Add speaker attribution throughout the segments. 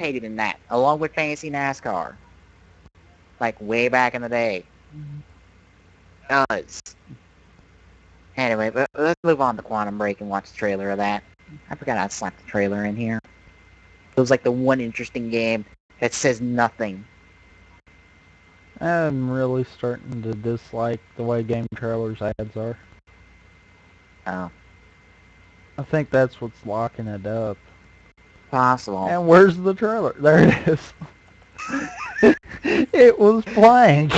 Speaker 1: participated in that, along with Fantasy NASCAR. Like, way back in the day. Does. Anyway, but let's move on to Quantum Break and watch the trailer of that. I forgot I'd slap the trailer in here. It was like the one interesting game that says nothing.
Speaker 2: I'm really starting to dislike the way game trailers ads are.
Speaker 1: Oh,
Speaker 2: I think that's what's locking it up.
Speaker 1: possible.
Speaker 2: And where's the trailer? There it is. It was blank.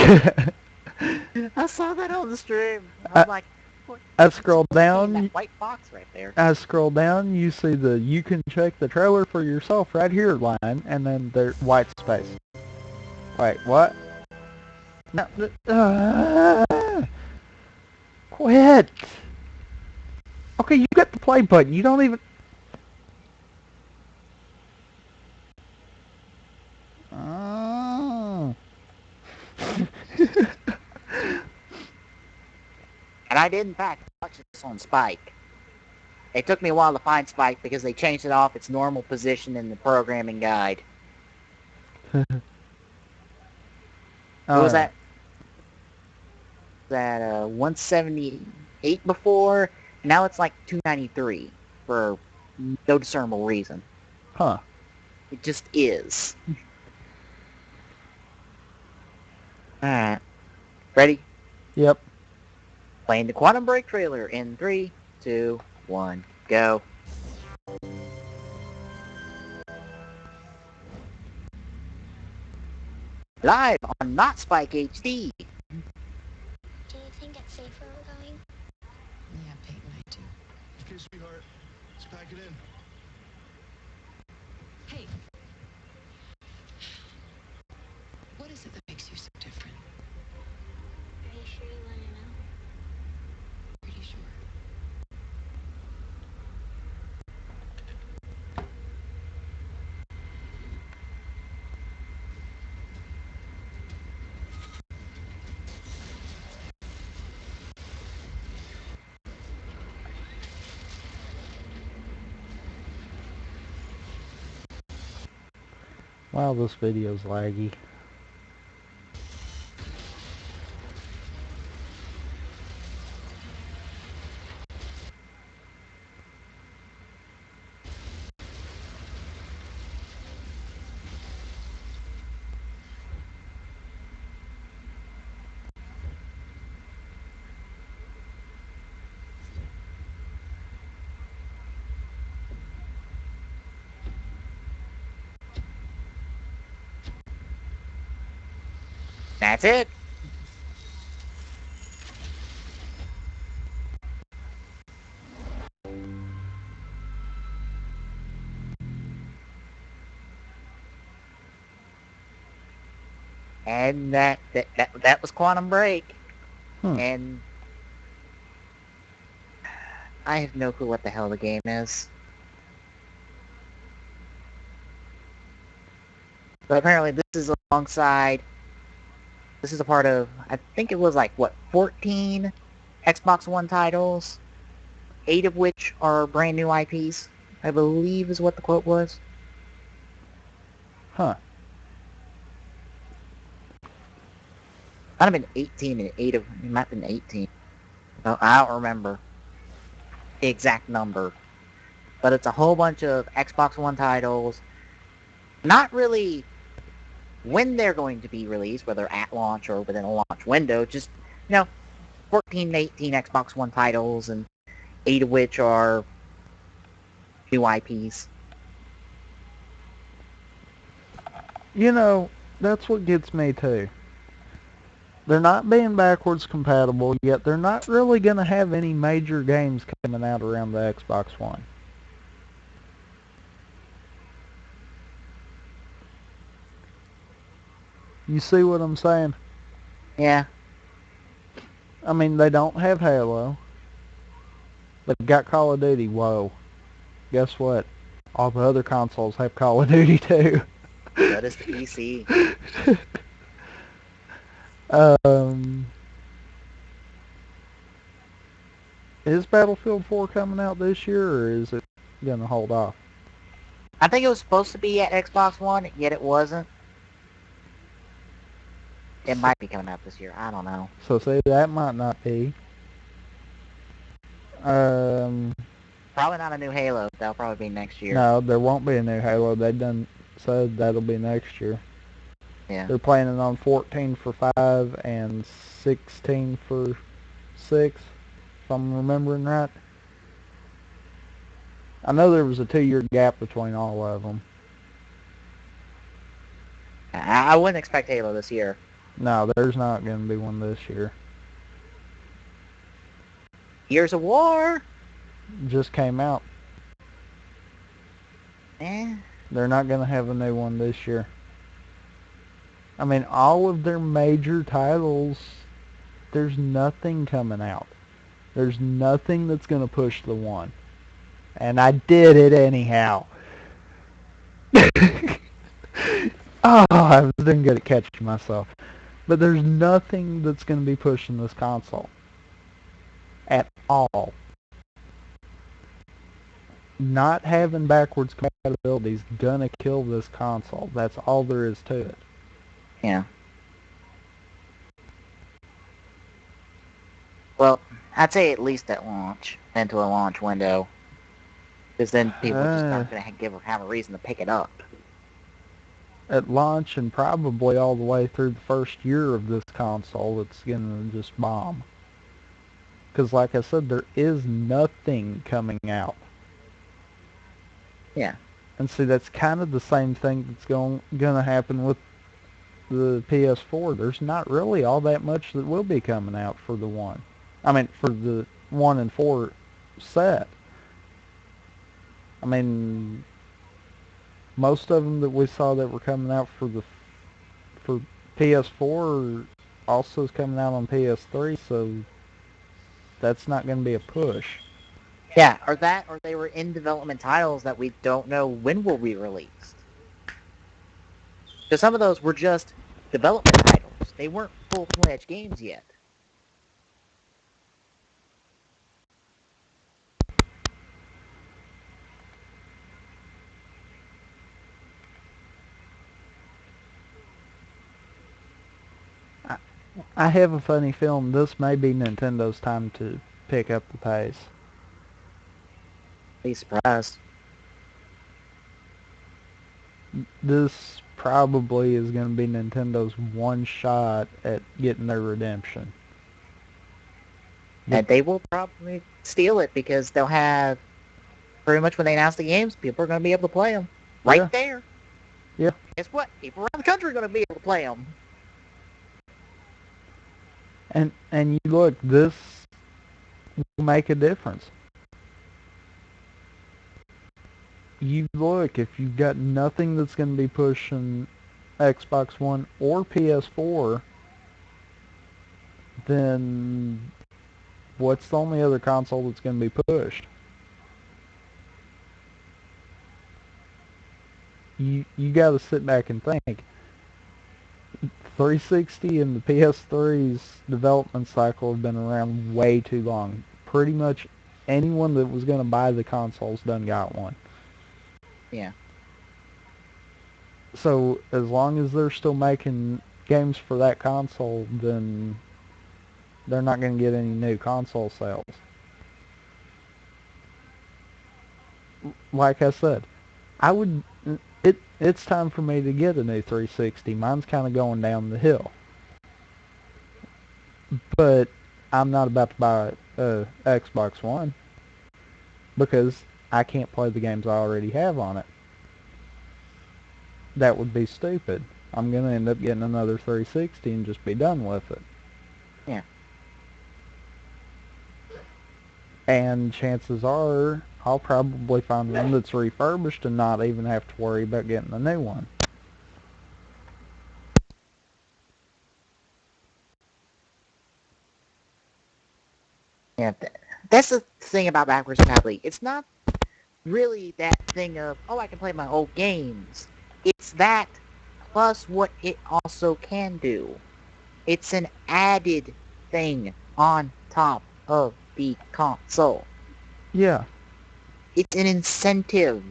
Speaker 1: I saw that on the stream. I'm like, what?
Speaker 2: I scroll down.
Speaker 1: That white box right there.
Speaker 2: I scroll down. You see the "you can check the trailer for yourself right here" line, and then there's white space. Wait, what? No. Quit. Okay, you got the play button. You don't even. Oh.
Speaker 1: And I did, in fact, watch this on Spike. It took me a while to find Spike because they changed it off its normal position in the programming guide. What was that? That 178 before? Now it's like 293 for no discernible reason.
Speaker 2: Huh.
Speaker 1: It just is. Alright. Ready?
Speaker 2: Yep.
Speaker 1: Playing the Quantum Break trailer in 3, 2, 1, go. Live on Not Spike HD.
Speaker 3: Do you think it's safe where we're going?
Speaker 4: Yeah, Peyton, I do.
Speaker 5: Okay, sweetheart. Let's pack it in.
Speaker 4: Hey. What is it that makes you so different?
Speaker 3: Are you sure you want to know?
Speaker 4: Pretty sure.
Speaker 2: Wow, this video's laggy.
Speaker 1: That's it. And that was Quantum Break. And I have no clue what the hell the game is. But apparently this is alongside, this is a part of, I think it was like, what, 14 Xbox One titles? 8 of which are brand new IPs, I believe is what the quote was.
Speaker 2: Huh.
Speaker 1: Might have been 18 and 8 of, it might have been 18. No, I don't remember the exact number. But it's a whole bunch of Xbox One titles. Not really when they're going to be released, whether at launch or within a launch window. Just, 14 to 18 Xbox One titles, and 8 of which are new IPs.
Speaker 2: That's what gets me too. They're not being backwards compatible, yet they're not really going to have any major games coming out around the Xbox One. You see what I'm saying?
Speaker 1: Yeah.
Speaker 2: I mean, they don't have Halo. They've got Call of Duty. Whoa. Guess what? All the other consoles have Call of Duty too.
Speaker 1: So does the PC.
Speaker 2: Is Battlefield 4 coming out this year, or is it going to hold off?
Speaker 1: I think it was supposed to be at Xbox One, yet it wasn't. It might be coming out this year. I don't know.
Speaker 2: So say that might not be. Um,
Speaker 1: Probably not a new Halo. That'll probably be next year.
Speaker 2: no, there won't be a new Halo. They done said that'll be next year.
Speaker 1: Yeah.
Speaker 2: They're planning on 14 for 5 and 16 for 6, if I'm remembering right. I know there was a 2-year gap between all of them.
Speaker 1: I wouldn't expect Halo this year.
Speaker 2: No, there's not going to be one this year.
Speaker 1: Years of War.
Speaker 2: Just came out.
Speaker 1: Eh.
Speaker 2: They're not going to have a new one this year. I mean, all of their major titles, there's nothing coming out. There's nothing that's going to push the one. And I did it anyhow. Oh, I was doing good at catching myself. But there's nothing that's going to be pushing this console. At all. Not having backwards compatibility is going to kill this console. That's all there is to it.
Speaker 1: Yeah. Well, I'd say at least at launch, into a launch window, because then people just aren't going to have a reason to pick it up.
Speaker 2: At launch and probably all the way through the first year of this console, it's going to just bomb. Because like I said, there is nothing coming out.
Speaker 1: Yeah.
Speaker 2: And see, that's kind of the same thing that's going to happen with the PS4. There's not really all that much that will be coming out for the one. I mean, for the 1 and 4 set. I mean, most of them that we saw that were coming out for PS4 also is coming out on PS3, so that's not going to be a push.
Speaker 1: Yeah, or they were in development titles that we don't know when will be released. Because some of those were just development titles. They weren't full-fledged games yet.
Speaker 2: I have a funny feeling this may be Nintendo's time to pick up the pace.
Speaker 1: Be surprised.
Speaker 2: This probably is going to be Nintendo's one shot at getting their redemption.
Speaker 1: And they will probably steal it because they'll have, pretty much when they announce the games, people are going to be able to play them. Right there.
Speaker 2: Yeah.
Speaker 1: Guess what? People around the country are going to be able to play them.
Speaker 2: And you look, this will make a difference. You look, if you've got nothing that's going to be pushing Xbox One or PS4, then what's the only other console that's going to be pushed? You got to sit back and think. 360 and the PS3's development cycle have been around way too long. Pretty much anyone that was going to buy the consoles done got one.
Speaker 1: Yeah.
Speaker 2: So as long as they're still making games for that console, then they're not going to get any new console sales. Like I said, it's time for me to get a new 360. Mine's kind of going down the hill. But I'm not about to buy a Xbox One because I can't play the games I already have on it. That would be stupid. I'm going to end up getting another 360 and just be done with it.
Speaker 1: Yeah.
Speaker 2: And chances are I'll probably find one that's refurbished and not even have to worry about getting a new one.
Speaker 1: Yeah. That's the thing about backwards compatibility. It's not really that thing of, oh, I can play my old games. It's that plus what it also can do. It's an added thing on top of the console.
Speaker 2: Yeah.
Speaker 1: It's an incentive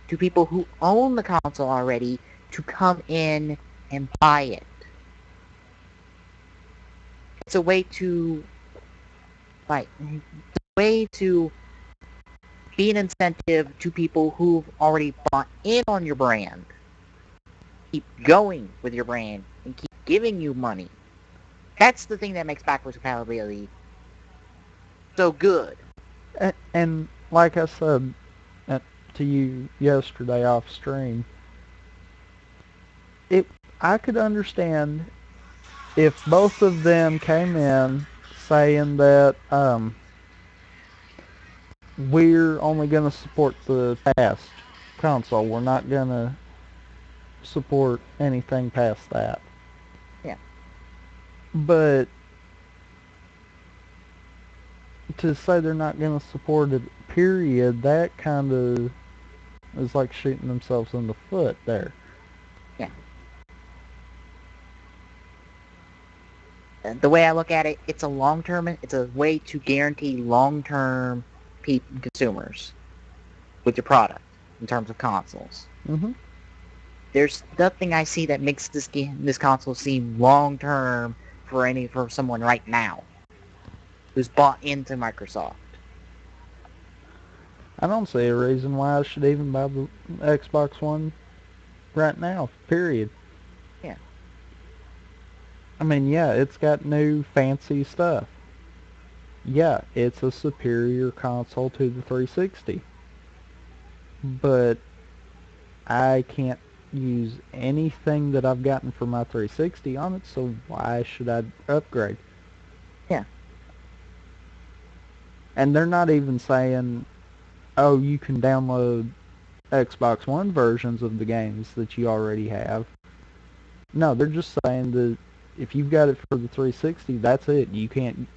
Speaker 1: to people who own the console already to come in and buy it. It's a way to, like, be an incentive to people who've already bought in on your brand. Keep going with your brand and keep giving you money. That's the thing that makes backwards compatibility so good.
Speaker 2: And like I said to you yesterday off stream, it I could understand if both of them came in saying that we're only going to support the past console. We're not going to support anything past that.
Speaker 1: Yeah.
Speaker 2: But to say they're not going to support it, period, that kind of is like shooting themselves in the foot there.
Speaker 1: Yeah. The way I look at it, it's a way to guarantee long-term consumers with your product in terms of consoles.
Speaker 2: Mm-hmm.
Speaker 1: There's nothing I see that makes this console seem long-term for someone right now who's bought into Microsoft.
Speaker 2: I don't see a reason why I should even buy the Xbox One right now, period.
Speaker 1: Yeah.
Speaker 2: I mean, yeah, it's got new fancy stuff. Yeah, it's a superior console to the 360. But I can't use anything that I've gotten for my 360 on it, so why should I upgrade?
Speaker 1: Yeah.
Speaker 2: And they're not even saying, oh, you can download Xbox One versions of the games that you already have. No, they're just saying that if you've got it for the 360, that's it. You can't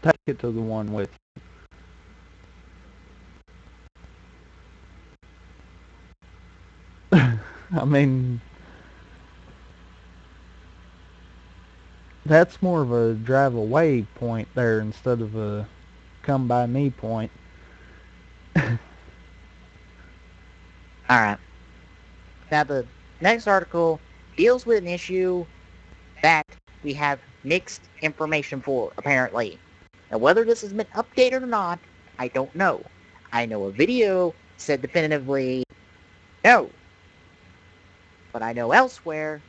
Speaker 2: take it to the one with you. I mean, that's more of a drive away point there instead of a come by me point.
Speaker 1: Alright. Now the next article deals with an issue that we have mixed information for, apparently. Now whether this has been updated or not, I don't know. I know a video said definitively no. But I know elsewhere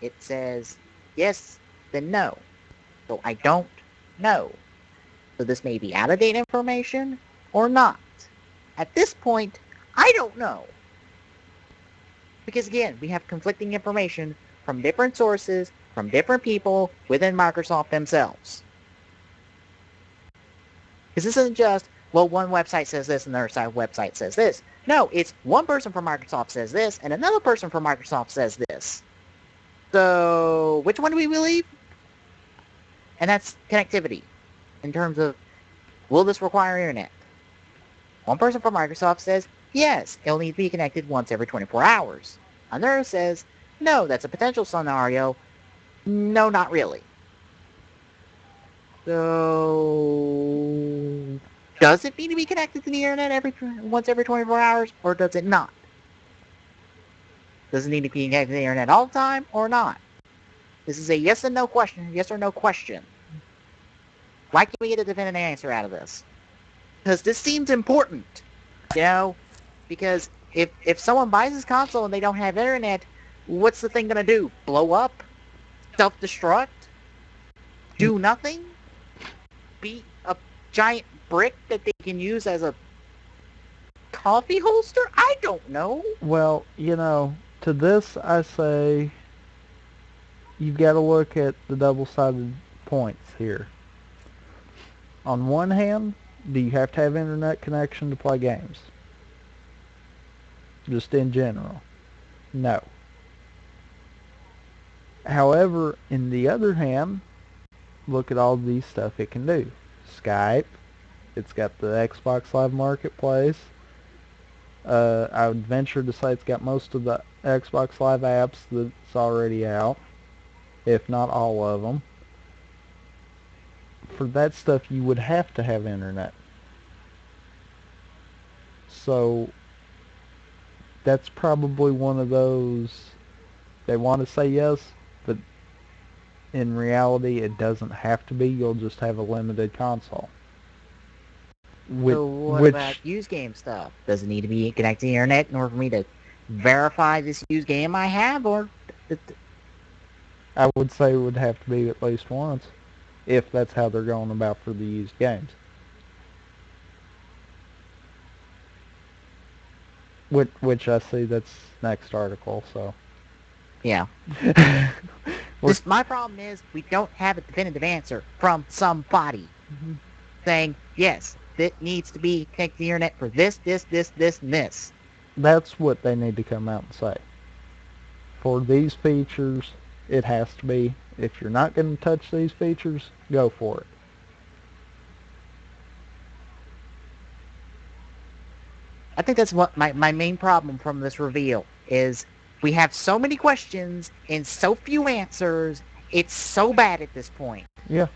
Speaker 1: it says yes, then no. So I don't know. So this may be out-of-date information or not. At this point, I don't know. Because again, we have conflicting information from different sources, from different people within Microsoft themselves. Because this isn't just, well, one website says this and another website says this. No, it's one person from Microsoft says this and another person from Microsoft says this. So, which one do we believe? And that's connectivity. In terms of, will this require internet? One person from Microsoft says, yes, it'll need to be connected once every 24 hours. Another says, no, that's a potential scenario. No, not really. So, does it need to be connected to the internet once every 24 hours, or does it not? Does it need to be connected to the internet all the time, or not? This is a yes and no question, yes or no question. Why can't we get a definitive answer out of this? Because this seems important, you know? Because if someone buys this console and they don't have internet, what's the thing gonna do? Blow up? Self-destruct? Do nothing? Be a giant brick that they can use as a coffee holster? I don't know.
Speaker 2: Well, to this I say you've got to look at the double-sided points here. On one hand, do you have to have internet connection to play games? Just in general. No. However, in the other hand, look at all these stuff it can do. Skype. It's got the Xbox Live Marketplace. I would venture to say it's got most of the Xbox Live apps that's already out, if not all of them. For that stuff, you would have to have internet. So, that's probably one of those, they want to say yes, but in reality it doesn't have to be. You'll just have a limited console.
Speaker 1: So what about
Speaker 2: Which
Speaker 1: used game stuff? Does it need to be connected to the internet in order for me to verify this used game I have, or
Speaker 2: I would say would have to be at least once, if that's how they're going about for the used games. Which I see that's next article, so.
Speaker 1: yeah?
Speaker 2: We're,
Speaker 1: Just my problem is we don't have a definitive answer from somebody saying yes, it needs to be connected to the internet for this, and this.
Speaker 2: that's what they need to come out and say. For these features, it has to be. If you're not going to touch these features, go for it.
Speaker 1: I think that's what my main problem from this reveal is. We have so many questions and so few answers. It's so bad at this point.
Speaker 2: Yeah,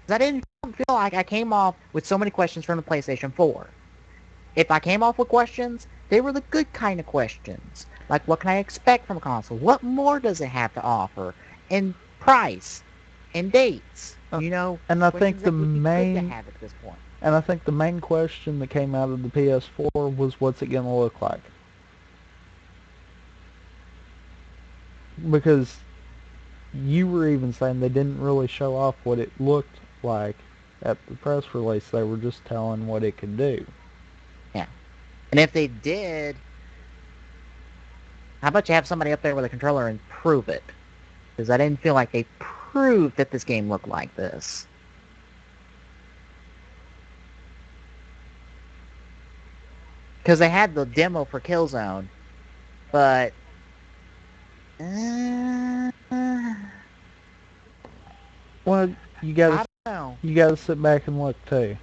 Speaker 1: 'Cause I didn't feel like I came off with so many questions from the PlayStation 4. If I came off with questions, they were the good kind of questions. Like, what can I expect from a console? What more does it have to offer? And price. And dates.
Speaker 2: Uh,
Speaker 1: You know,
Speaker 2: and I think
Speaker 1: questions
Speaker 2: the
Speaker 1: that would be good to
Speaker 2: main
Speaker 1: have at this point.
Speaker 2: and I think the main question that came out of the PS4 was what's it going to look like? Because you were even saying they didn't really show off what it looked like at the press release. They were just telling what it could do.
Speaker 1: Yeah. And if they did, how about you have somebody up there with a controller and prove it? Because I didn't feel like they proved that this game looked like this. Because they had the demo for Killzone, but
Speaker 2: Well,
Speaker 1: I don't know.
Speaker 2: you gotta sit back and look too.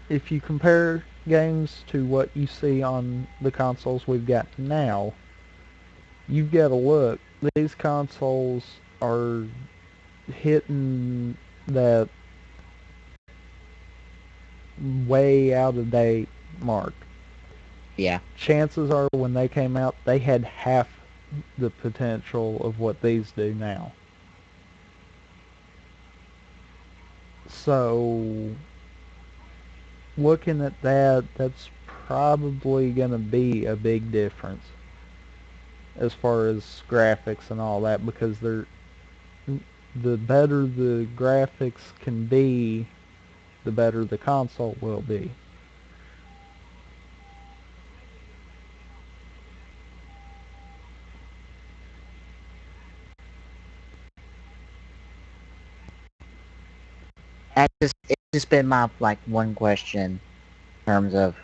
Speaker 2: If you compare games to what you see on the consoles we've got now, you've got to look. These consoles are hitting that way out of date mark.
Speaker 1: Yeah.
Speaker 2: Chances are when they came out, they had half the potential of what these do now. So, looking at that, that's probably going to be a big difference as far as graphics and all that, because the better the graphics can be, the better the console will be.
Speaker 1: It's just been my like one question in terms of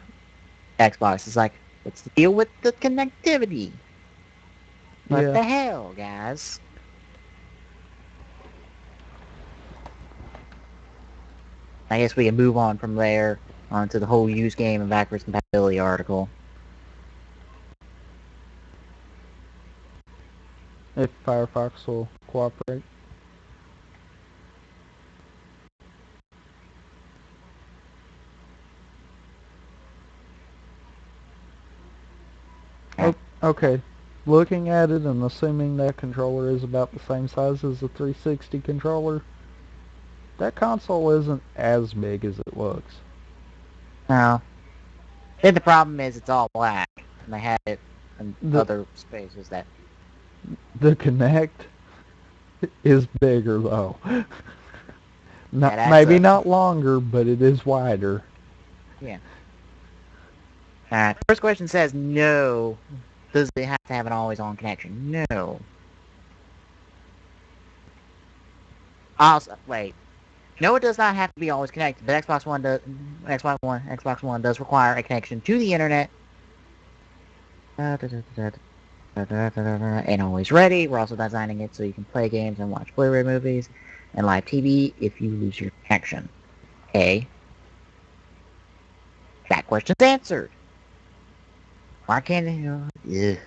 Speaker 1: Xbox. It's like, what's the deal with the connectivity? What
Speaker 2: Yeah.
Speaker 1: the hell, guys? I guess we can move on from there onto the whole used game and backwards compatibility article.
Speaker 2: If Firefox will cooperate.
Speaker 1: Yeah.
Speaker 2: Okay. Looking at it and assuming that controller is about the same size as the 360 controller, that console isn't as big as it looks.
Speaker 1: No. Then the problem is it's all black, and they had it in
Speaker 2: The
Speaker 1: other spaces that.
Speaker 2: the Kinect is bigger though.
Speaker 1: That
Speaker 2: Not
Speaker 1: adds
Speaker 2: maybe
Speaker 1: up.
Speaker 2: not longer, but it is wider.
Speaker 1: Yeah. First question says no. Does it have to have an always-on connection? No. Also, wait. No, it does not have to be always connected, but Xbox One does require a connection to the internet. And always ready. We're also designing it so you can play games and watch Blu-ray movies and live TV if you lose your connection. Okay. That question's answered. Why can't it?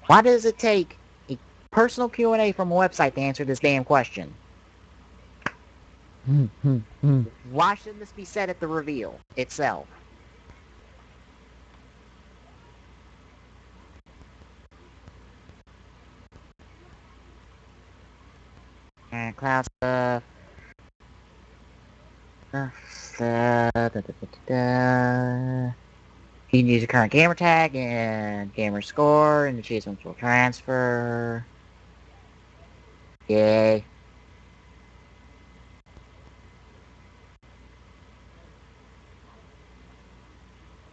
Speaker 1: Why does it take a personal Q&A from a website to answer this damn question? Why shouldn't this be said at the reveal itself? And cloud stuff. You can use your current gamer tag and gamer score, and achievements will transfer. Yay.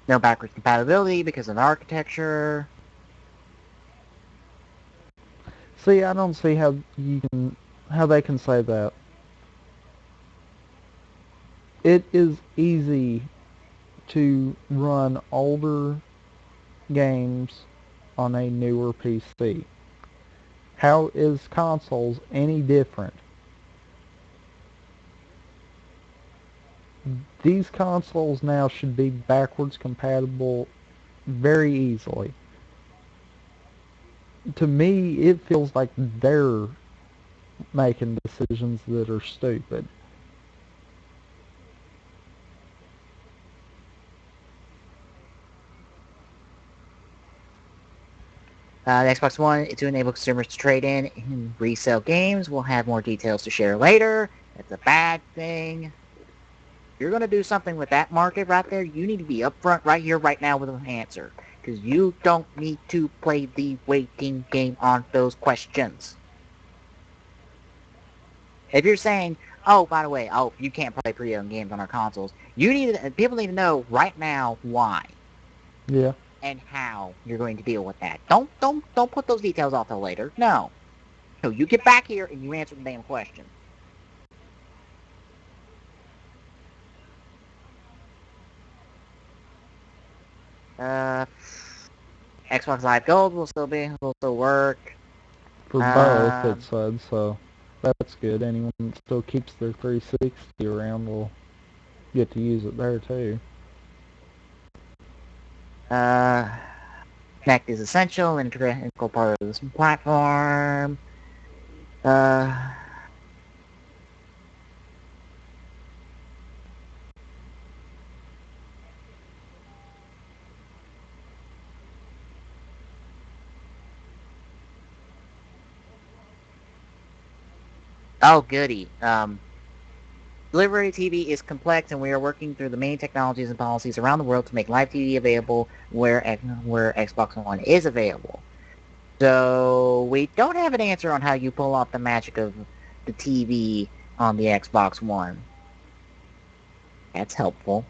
Speaker 1: No backwards compatibility because of the architecture.
Speaker 2: See, I don't see how they can say that. It is easy to run older games on a newer PC. How is consoles any different? These consoles now should be backwards compatible very easily. To me, it feels like they're making decisions that are stupid.
Speaker 1: The Xbox One to enable consumers to trade in and resell games. We'll have more details to share later. That's a bad thing. If you're going to do something with that market right there, you need to be upfront right here, right now with an answer. Because you don't need to play the waiting game on those questions. If you're saying, oh, by the way, oh, you can't play pre-owned games on our consoles, people need to know right now why
Speaker 2: Yeah.
Speaker 1: and how you're going to deal with that. Don't put those details off till later. No. No, you get back here and you answer the damn question. Uh, Xbox Live Gold will still work.
Speaker 2: For both, it said, so that's good. Anyone that still keeps their 360 around will get to use it there too.
Speaker 1: Connect is essential, integral part of this platform. Oh, goody. Delivery TV is complex, and we are working through the many technologies and policies around the world to make live TV available where Xbox One is available. So we don't have an answer on how you pull off the magic of the TV on the Xbox One. That's helpful.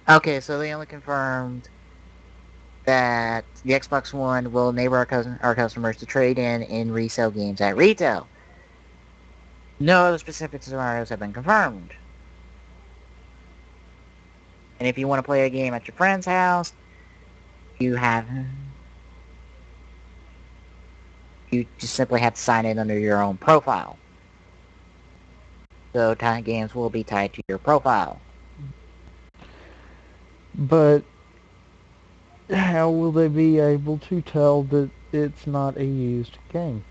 Speaker 1: Okay, so they only confirmed that the Xbox One will enable our customers to trade in and resell games at retail. No other specific scenarios have been confirmed. And if you want to play a game at your friend's house, you just simply have to sign in under your own profile. So games will be tied to your profile.
Speaker 2: But how will they be able to tell that it's not a used game?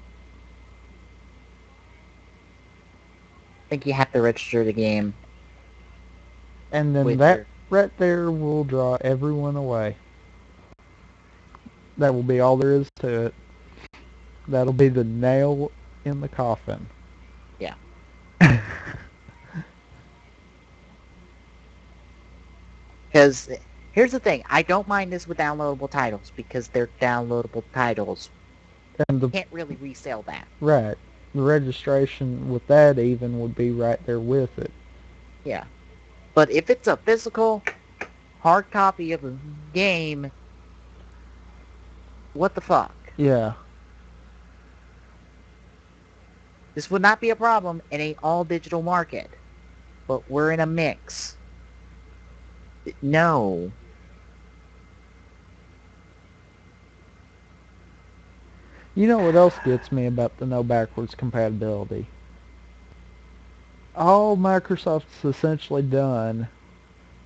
Speaker 1: I think you have to register the game.
Speaker 2: And then that right there will draw everyone away. That will be all there is to it. That'll be the nail in the coffin.
Speaker 1: Yeah. Because here's the thing, I don't mind this with downloadable titles because they're downloadable titles.
Speaker 2: And
Speaker 1: You can't really resell that.
Speaker 2: Right. The registration with that even would be right there with it.
Speaker 1: Yeah. But if it's a physical hard copy of a game, what the fuck?
Speaker 2: Yeah.
Speaker 1: This would not be a problem in a all-digital market. But we're in a mix. No.
Speaker 2: You know what else gets me about the no backwards compatibility? All Microsoft's essentially done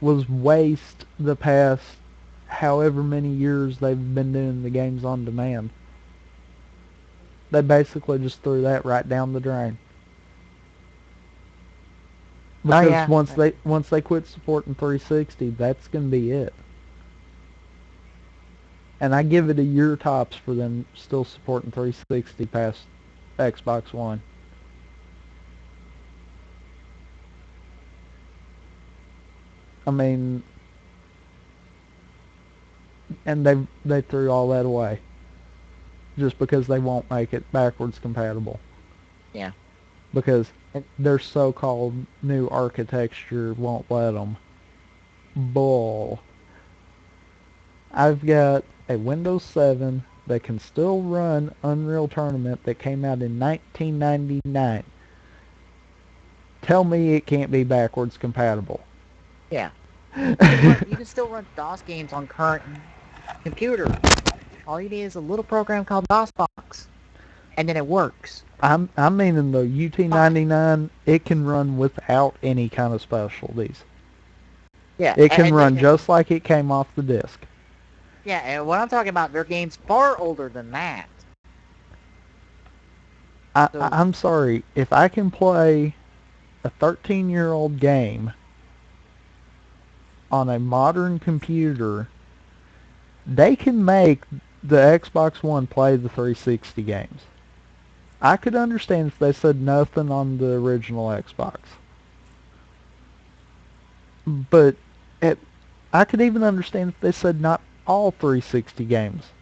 Speaker 2: was waste the past however many years they've been doing the games on demand. They basically just threw that right down the drain.
Speaker 1: Oh
Speaker 2: Because
Speaker 1: yeah,
Speaker 2: once they quit supporting 360, that's gonna be it. And I give it a year tops for them still supporting 360 past Xbox One. I mean, and they threw all that away just because they won't make it backwards compatible.
Speaker 1: yeah.
Speaker 2: Because
Speaker 1: And,
Speaker 2: their so-called new architecture won't let them. Bull. I've got a Windows 7 that can still run Unreal Tournament that came out in 1999. Tell me it can't be backwards compatible.
Speaker 1: yeah. You can still run DOS games on current computers. All you need is a little program called DOSBox, and then it works.
Speaker 2: I'm meaning the
Speaker 1: Fine.
Speaker 2: UT99, it can run without any kind of specialties.
Speaker 1: Yeah,
Speaker 2: It can
Speaker 1: and
Speaker 2: run just like it came off the disc.
Speaker 1: yeah, and what I'm talking about, their games far older than that. So
Speaker 2: I'm sorry, if I can play a 13-year-old game on a modern computer, they can make the Xbox One play the 360 games. I could understand if they said nothing on the original Xbox. But it, I could even understand if they said not all 360 games.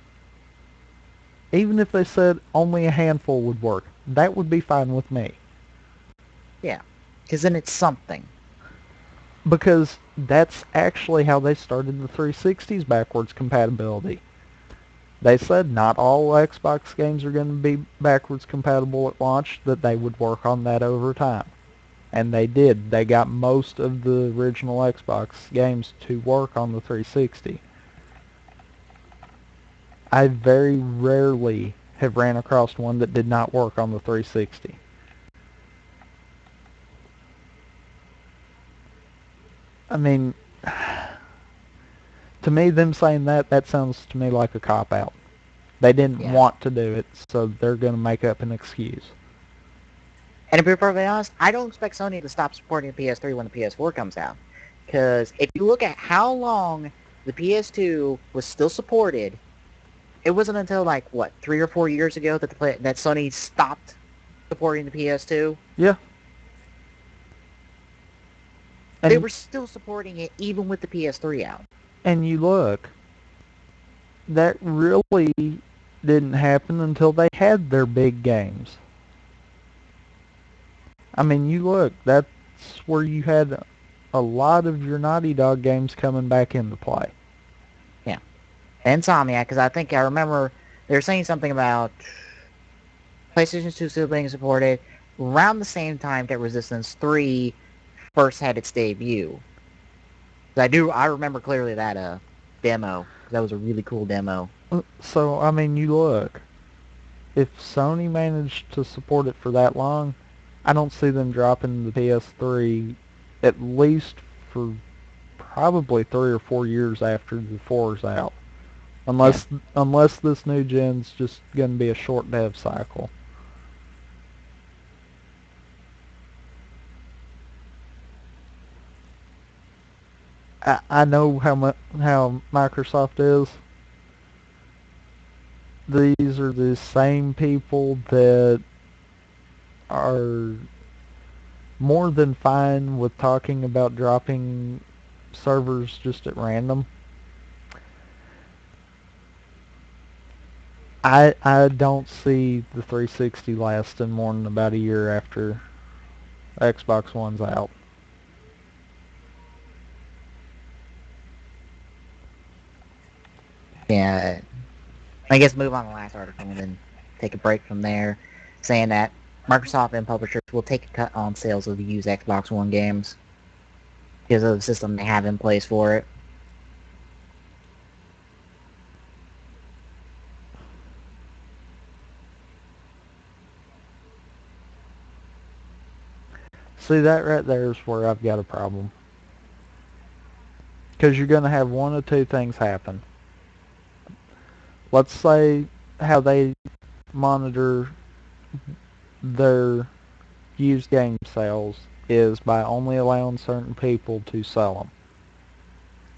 Speaker 2: Even if they said only a handful would work, that would be fine with me.
Speaker 1: yeah, because then it's something.
Speaker 2: Because that's actually how they started the 360's backwards compatibility. They said not all Xbox games are going to be backwards compatible at launch, that they would work on that over time. And they did. They got most of the original Xbox games to work on the 360. I very rarely have ran across one that did not work on the 360. I mean, to me, them saying that sounds to me like a cop-out. They didn't
Speaker 1: Yeah.
Speaker 2: want to do it, so they're going to make up an excuse.
Speaker 1: And to be perfectly honest, I don't expect Sony to stop supporting the PS3 when the PS4 comes out. Because if you look at how long the PS2 was still supported, it wasn't until like what 3 or 4 years ago that that Sony stopped supporting the PS2.
Speaker 2: Yeah,
Speaker 1: They
Speaker 2: and
Speaker 1: were still supporting it even with the PS3 out.
Speaker 2: you look, that really didn't happen until they had their big games. I mean, you look, that's where you had a lot of your Naughty Dog games coming back into play.
Speaker 1: Yeah, Insomniac, because I think I remember they were saying something about PlayStation 2 still being supported around the same time that Resistance 3 first had its debut. I remember clearly that demo. That was a really cool demo.
Speaker 2: So, I mean, you look, if Sony managed to support it for that long, I don't see them dropping the PS3 at least for probably 3 or 4 years after the 4's out.
Speaker 1: Yeah.
Speaker 2: Unless this new gen's just going to be a short dev cycle. I know how Microsoft is. These are the same people that are more than fine with talking about dropping servers just at random. I don't see the 360 lasting more than about a year after Xbox One's out.
Speaker 1: Yeah. I guess move on to the last article and then take a break from there, saying that Microsoft and publishers will take a cut on sales of the used Xbox One games because of the system they have in place for it.
Speaker 2: See, that right there is where I've got a problem. Because you're going to have one of two things happen. Let's say how they monitor their used game sales is by only allowing certain people to sell them.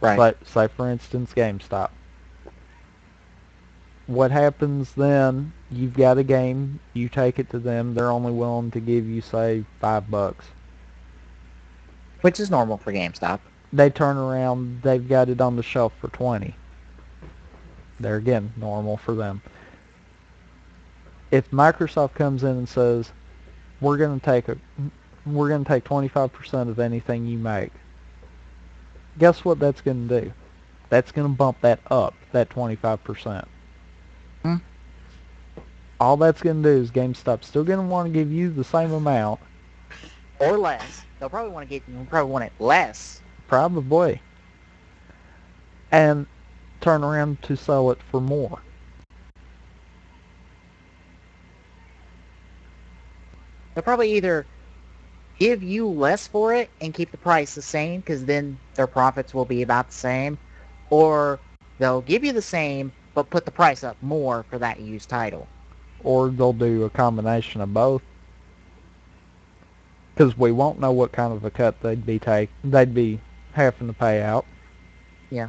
Speaker 1: Right.
Speaker 2: Say for instance, GameStop. What happens then? You've got a game, you take it to them, they're only willing to give you, say, $5.
Speaker 1: Which is normal for GameStop.
Speaker 2: They turn around, they've got it on the shelf for 20. They're again normal for them. If Microsoft comes in and says, we're going to take 25% of anything you make, guess what that's going to do? That's going to bump that up, that 25%.
Speaker 1: Hmm.
Speaker 2: All that's going to do is GameStop's still going to want to give you the same amount.
Speaker 1: Or less. They'll probably want it less.
Speaker 2: Probably. And turn around to sell it for more.
Speaker 1: They'll probably either give you less for it and keep the price the same, because then their profits will be about the same, or they'll give you the same but put the price up more for that used title.
Speaker 2: Or they'll do a combination of both. Because we won't know what kind of a cut they'd be having to pay out.
Speaker 1: Yeah.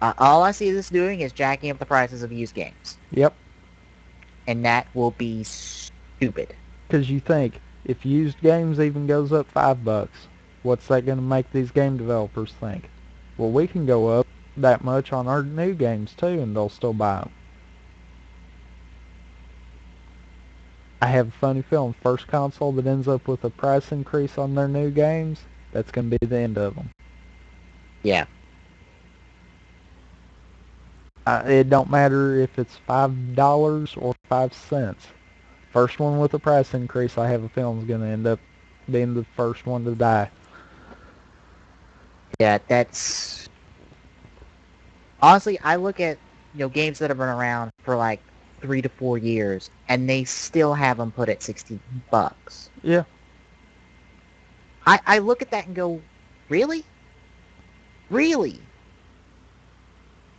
Speaker 1: All I see this doing is jacking up the prices of used games.
Speaker 2: Yep.
Speaker 1: And that will be stupid.
Speaker 2: Because you think, if used games even goes up $5, what's that going to make these game developers think? Well, we can go up that much on our new games too, and they'll still buy them. I have a funny feeling first console that ends up with a price increase on their new games, that's going to be the end of them.
Speaker 1: Yeah.
Speaker 2: It don't matter if it's $5 or 5 cents. First one with a price increase, I have a feeling is going to end up being the first one to die.
Speaker 1: Yeah, that's... Honestly, I look at, games that have been around for like 3 to 4 years, and they still have them put at $60.
Speaker 2: Yeah.
Speaker 1: I look at that and go, really? Really?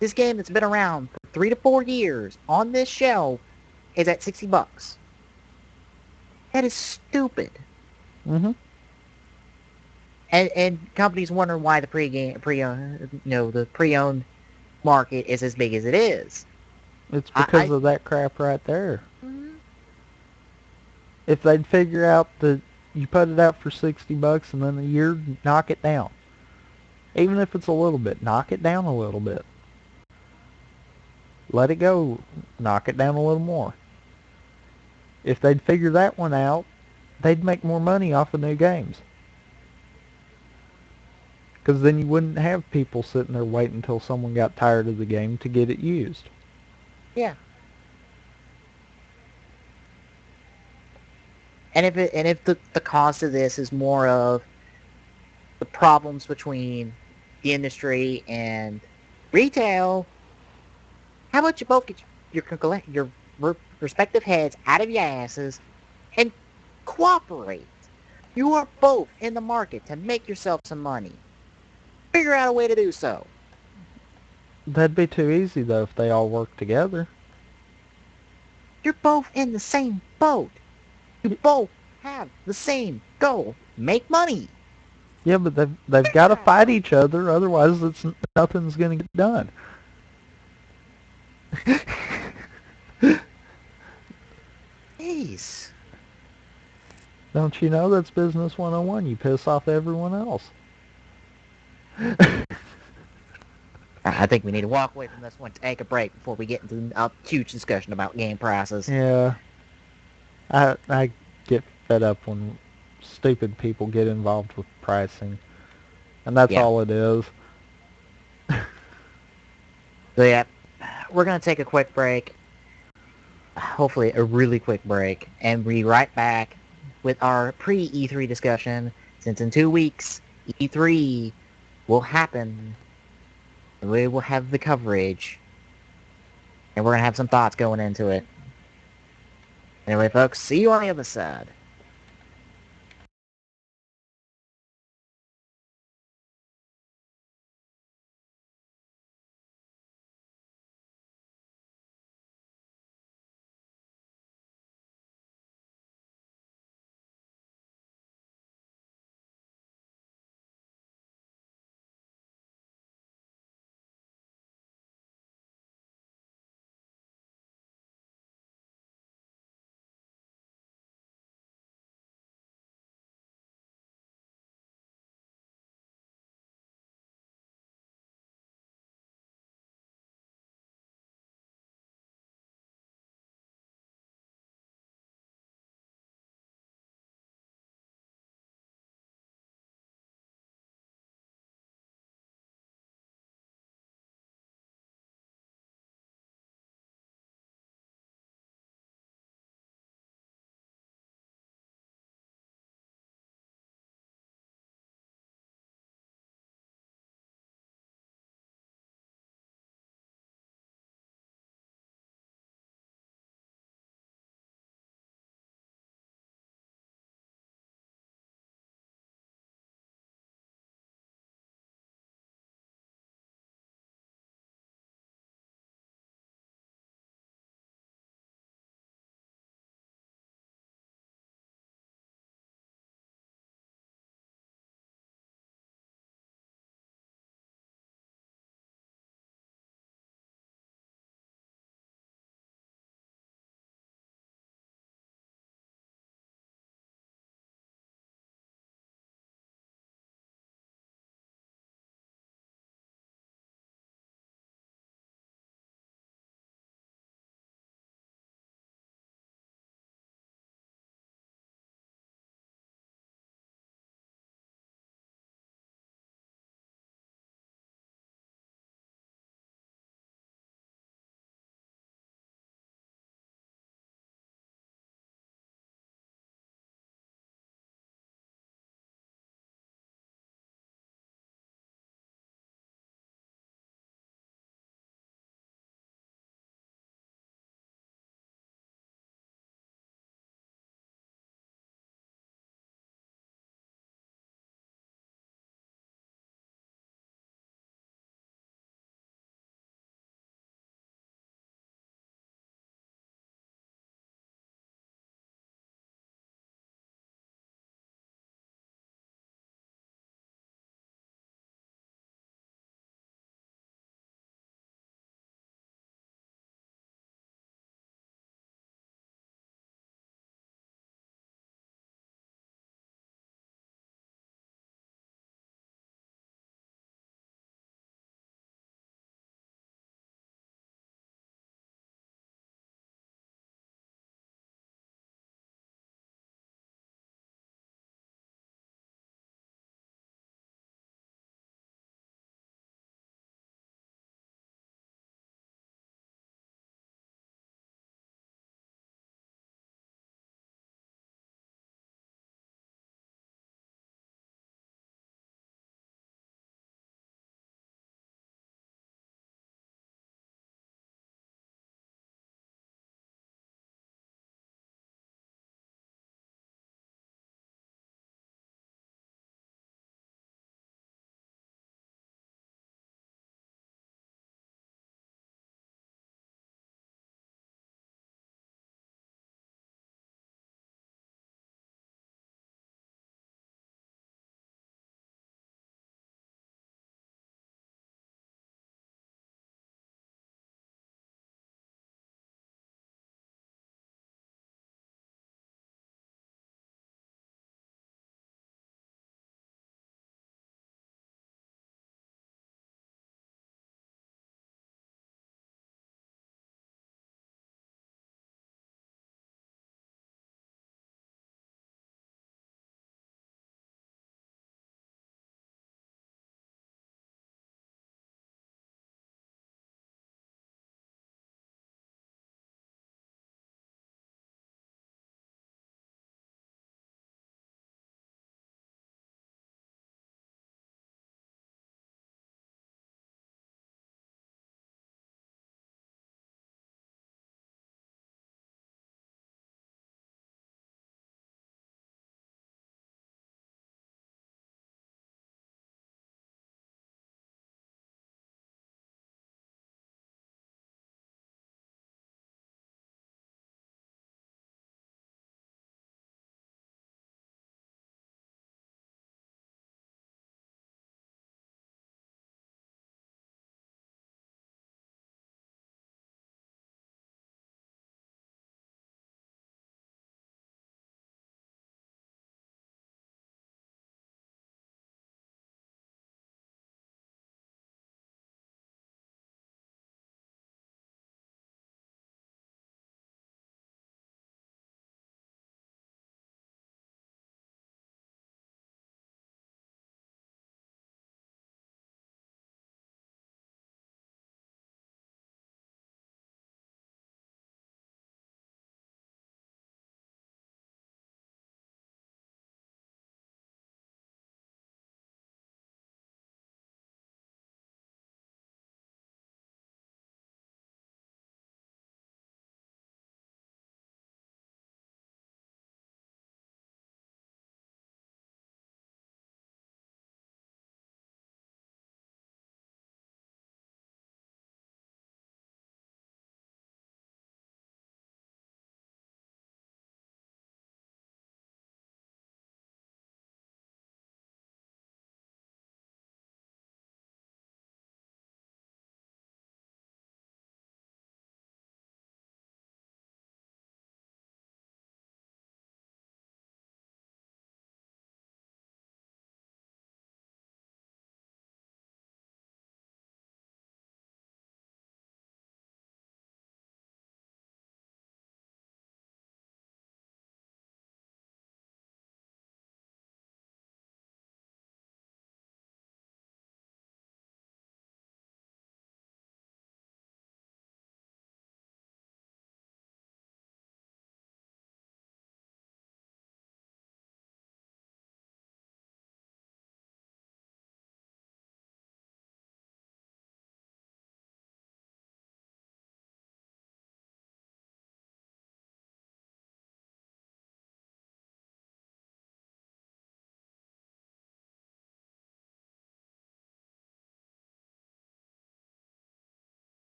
Speaker 1: This game that's been around for 3 to 4 years on this shelf is at $60. That is stupid.
Speaker 2: Mm-hmm.
Speaker 1: And companies wonder why the the pre-owned market is as big as it is.
Speaker 2: It's because of that crap right there. If they'd figure out that you put it out for $60 and then a year, knock it down. Even if it's a little bit, knock it down a little bit. Let it go, knock it down a little more. If they'd figure that one out, they'd make more money off of new games. Because then you wouldn't have people sitting there waiting until someone got tired of the game to get it used.
Speaker 1: Yeah. And if the cost of this is more of the problems between the industry and retail, how about you both get your respective heads out of your asses and cooperate? You are both in the market to make yourself some money. Figure out a way to do so.
Speaker 2: That'd be too easy, though, if they all worked together.
Speaker 1: You're both in the same boat. You both have the same goal. Make money.
Speaker 2: Yeah, but they've got to fight each other, otherwise nothing's going to get done.
Speaker 1: Jeez.
Speaker 2: Don't you know that's business 101? You piss off everyone else.
Speaker 1: I think we need to walk away from this one, take a break before we get into a huge discussion about game prices.
Speaker 2: Yeah. I get fed up when stupid people get involved with pricing. And that's all it is.
Speaker 1: So yeah, we're going to take a quick break. Hopefully a really quick break. And be right back with our pre-E3 discussion. Since in 2 weeks, E3 will happen. And we will have the coverage. And we're going to have some thoughts going into it. Anyway, folks, see you on the other side.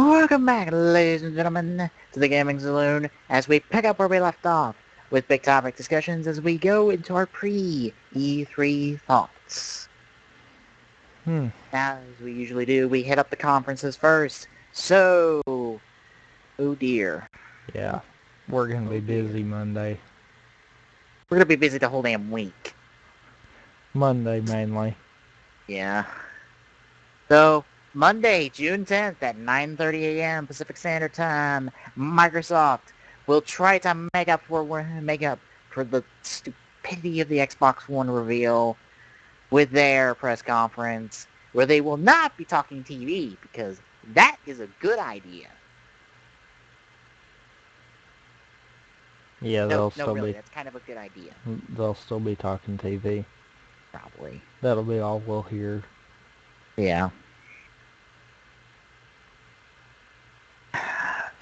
Speaker 1: Welcome back, ladies and gentlemen, to the Gaming Saloon, as we pick up where we left off, with big topic discussions as we go into our pre-E3 thoughts. Now, as we usually do, we hit up the conferences first. So, oh dear.
Speaker 2: Yeah, we're going to be
Speaker 1: dear.
Speaker 2: busy Monday.
Speaker 1: We're going to be busy the whole damn week.
Speaker 2: Monday mainly.
Speaker 1: Yeah. So, Monday, June 10th at 9:30 a.m. Pacific Standard Time, Microsoft will try to make up for the stupidity of the Xbox One reveal with their press conference, where they will not be talking TV, because that is a good idea.
Speaker 2: Yeah,
Speaker 1: No, really, that's kind of a good idea.
Speaker 2: they'll still be talking TV.
Speaker 1: Probably.
Speaker 2: That'll be all we'll hear.
Speaker 1: Yeah.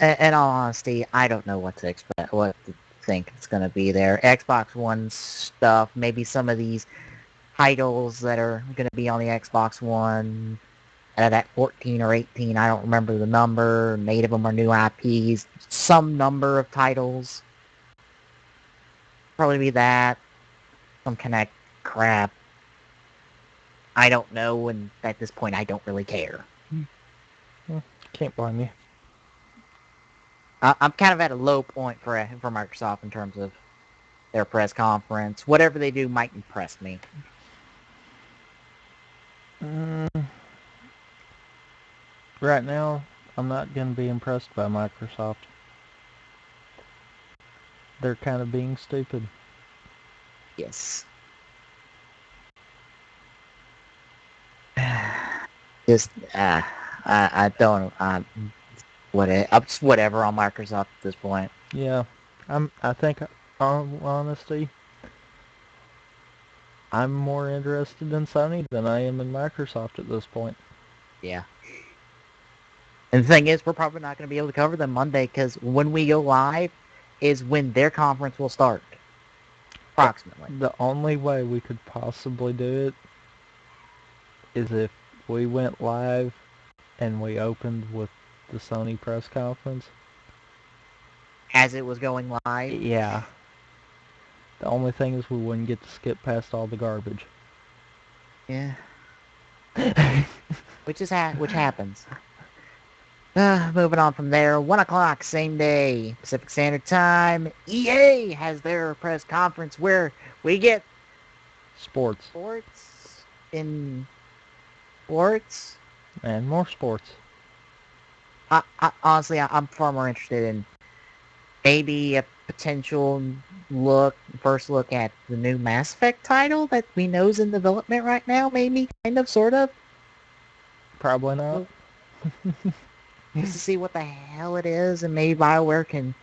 Speaker 1: In all honesty, I don't know what to expect, what to think it's going to be there. Xbox One stuff, maybe some of these titles that are going to be on the Xbox One, at 14 or 18, I don't remember the number, and 8 of them are new IPs, some number of titles. Probably be that, some Connect crap. I don't know, and at this point, I don't really care.
Speaker 2: Can't blame you.
Speaker 1: I'm kind of at a low point for Microsoft in terms of their press conference. Whatever they do might impress me.
Speaker 2: Right now, I'm not going to be impressed by Microsoft. They're kind of being stupid.
Speaker 1: Yes. Just, I don't, whatever on Microsoft at this point.
Speaker 2: Yeah, I think, in honesty, I'm more interested in Sony than I am in Microsoft at this point.
Speaker 1: Yeah. And the thing is, we're probably not going to be able to cover them Monday, because when we go live is when their conference will start. Approximately.
Speaker 2: The only way we could possibly do it is if we went live and we opened with the Sony press conference.
Speaker 1: As it was going live.
Speaker 2: Yeah. The only thing is we wouldn't get to skip past all the garbage.
Speaker 1: Yeah. which happens. Moving on from there, 1 o'clock, same day, Pacific Standard Time, EA has their press conference where we get
Speaker 2: Sports.
Speaker 1: And
Speaker 2: more sports.
Speaker 1: Honestly, I'm far more interested in maybe a potential first look at the new Mass Effect title that we know is in development right now, maybe, kind of, sort of.
Speaker 2: Probably not.
Speaker 1: Just to see what the hell it is, and maybe BioWare can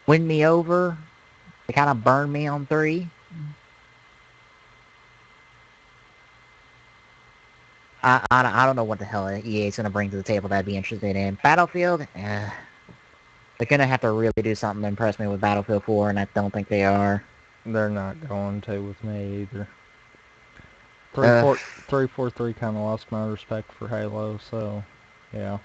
Speaker 1: win me over. They kind of burned me on 3. I don't know what the hell EA is going to bring to the table that I'd be interested in. Battlefield, they're going to have to really do something to impress me with Battlefield 4, and I don't think they are.
Speaker 2: They're not going to with me either. 343 kind of lost my respect for Halo, so yeah.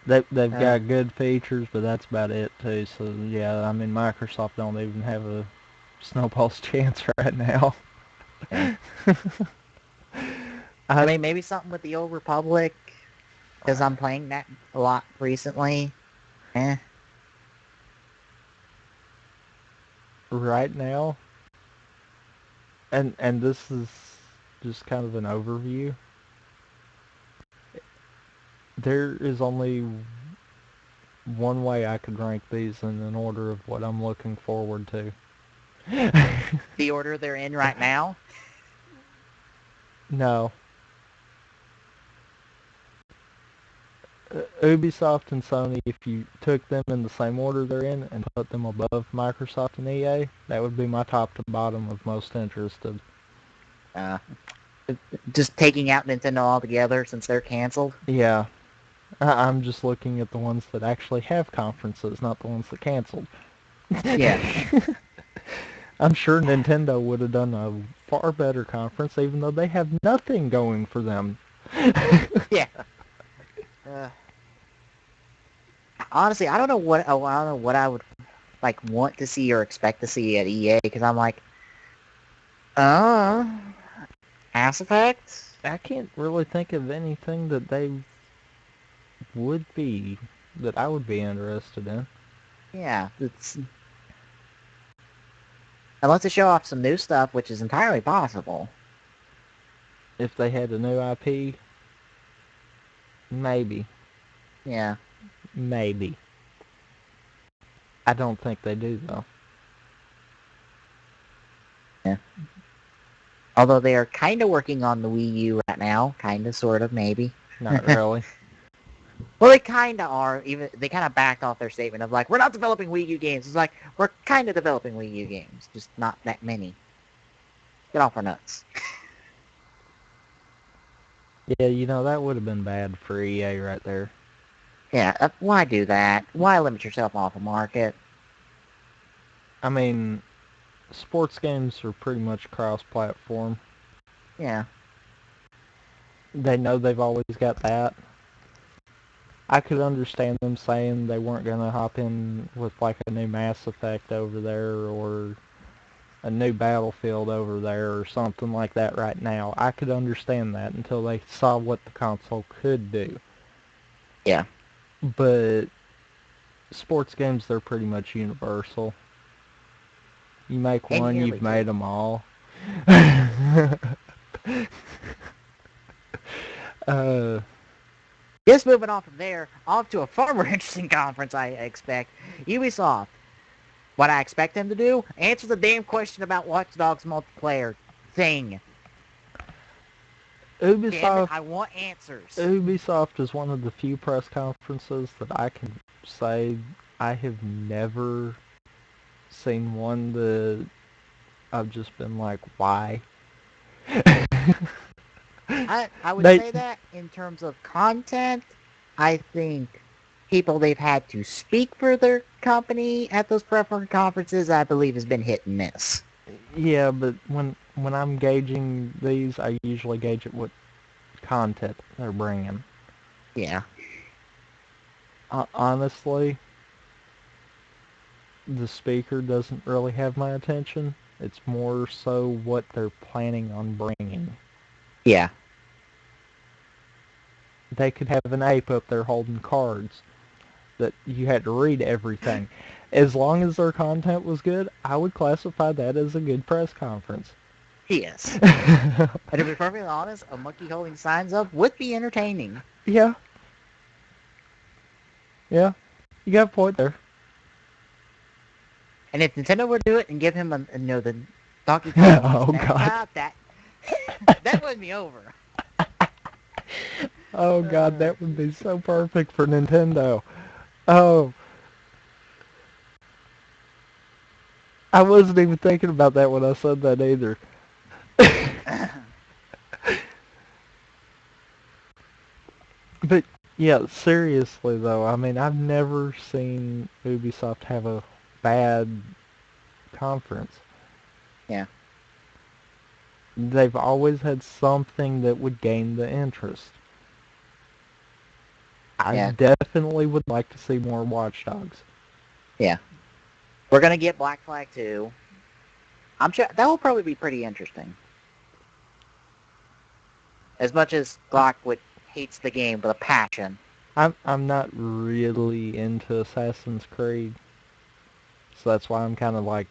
Speaker 2: They've got good features, but that's about it too. So yeah, I mean Microsoft don't even have a snowball's chance right now.
Speaker 1: Yeah. I mean, maybe something with the Old Republic, because I'm playing that a lot recently.
Speaker 2: Right now, and this is just kind of an overview. There is only one way I could rank these in an order of what I'm looking forward to.
Speaker 1: The order they're in right now?
Speaker 2: No. Ubisoft and Sony, if you took them in the same order they're in and put them above Microsoft and EA, that would be my top to bottom of most interested.
Speaker 1: Just taking out Nintendo altogether since they're canceled?
Speaker 2: Yeah. I'm just looking at the ones that actually have conferences, not the ones that canceled.
Speaker 1: Yeah.
Speaker 2: I'm sure Nintendo would have done a far better conference, even though they have nothing going for them.
Speaker 1: Yeah. Uh, honestly, I don't know what I don't know what I would like want to see or expect to see at EA because I'm like, uh, Mass Effect.
Speaker 2: I can't really think of anything that they would be that I would be interested in.
Speaker 1: Yeah, it's unless they show off some new stuff, which is entirely possible.
Speaker 2: If they had a new IP, maybe,
Speaker 1: Yeah,
Speaker 2: maybe. I don't think they do though.
Speaker 1: yeah. Although they are kind of working on the Wii U right now, kind of, sort of, maybe.
Speaker 2: Not really.
Speaker 1: Well, they kind of are. Even they kind of backed off their statement of like, we're not developing Wii U games. It's like we're kind of developing Wii U games, just not that many. Get off our nuts.
Speaker 2: Yeah, you know that would have been bad for EA right there.
Speaker 1: Yeah, why do that? Why limit yourself off a market?
Speaker 2: I mean, sports games are pretty much cross-platform.
Speaker 1: Yeah,
Speaker 2: They know they've always got that. I could understand them saying they weren't going to hop in with like a new Mass Effect over there or a new Battlefield over there or something like that right now. I could understand that until they saw what the console could do.
Speaker 1: yeah.
Speaker 2: But sports games, they're pretty much universal. You make
Speaker 1: And
Speaker 2: one,
Speaker 1: yearly
Speaker 2: you've made
Speaker 1: too.
Speaker 2: them all. uh,
Speaker 1: Just moving on from there, off to a far more interesting conference I expect. Ubisoft. What I expect them to do? Answer the damn question about Watch Dogs multiplayer thing. Damn it,
Speaker 2: Ubisoft
Speaker 1: I want answers.
Speaker 2: Ubisoft is one of the few press conferences that I can say I have never seen one that I've just been like, why?
Speaker 1: I would
Speaker 2: they
Speaker 1: say that in terms of content, I think people they've had to speak for their company at those preferred conferences, I believe, has been hit and miss.
Speaker 2: Yeah, but when I'm gauging these, I usually gauge it what content they're bringing.
Speaker 1: Yeah,
Speaker 2: Honestly, the speaker doesn't really have my attention. It's more so what they're planning on bringing.
Speaker 1: yeah,
Speaker 2: They could have an ape up there holding cards that you had to read everything. As long as their content was good, I would classify that as a good press conference.
Speaker 1: yes. And to be perfectly honest, a monkey holding signs up would be entertaining.
Speaker 2: Yeah, yeah, you got a point there.
Speaker 1: And if Nintendo would do it and give him the Donkey Kong voice
Speaker 2: Oh
Speaker 1: and everything,
Speaker 2: God.
Speaker 1: that won me over.
Speaker 2: Oh God,
Speaker 1: Uh,
Speaker 2: that would be so perfect for Nintendo. Oh, I wasn't even thinking about that when I said that either. But yeah, seriously though, I mean, I've never seen Ubisoft have a bad conference.
Speaker 1: yeah,
Speaker 2: They've always had something that would gain the interest. I
Speaker 1: yeah,
Speaker 2: definitely would like to see more Watch Dogs.
Speaker 1: yeah. We're gonna get Black Flag 2. I'm sure that will probably be pretty interesting. As much as Glock would hates the game with a passion.
Speaker 2: I'm not really into Assassin's Creed, so that's why I'm kind of like,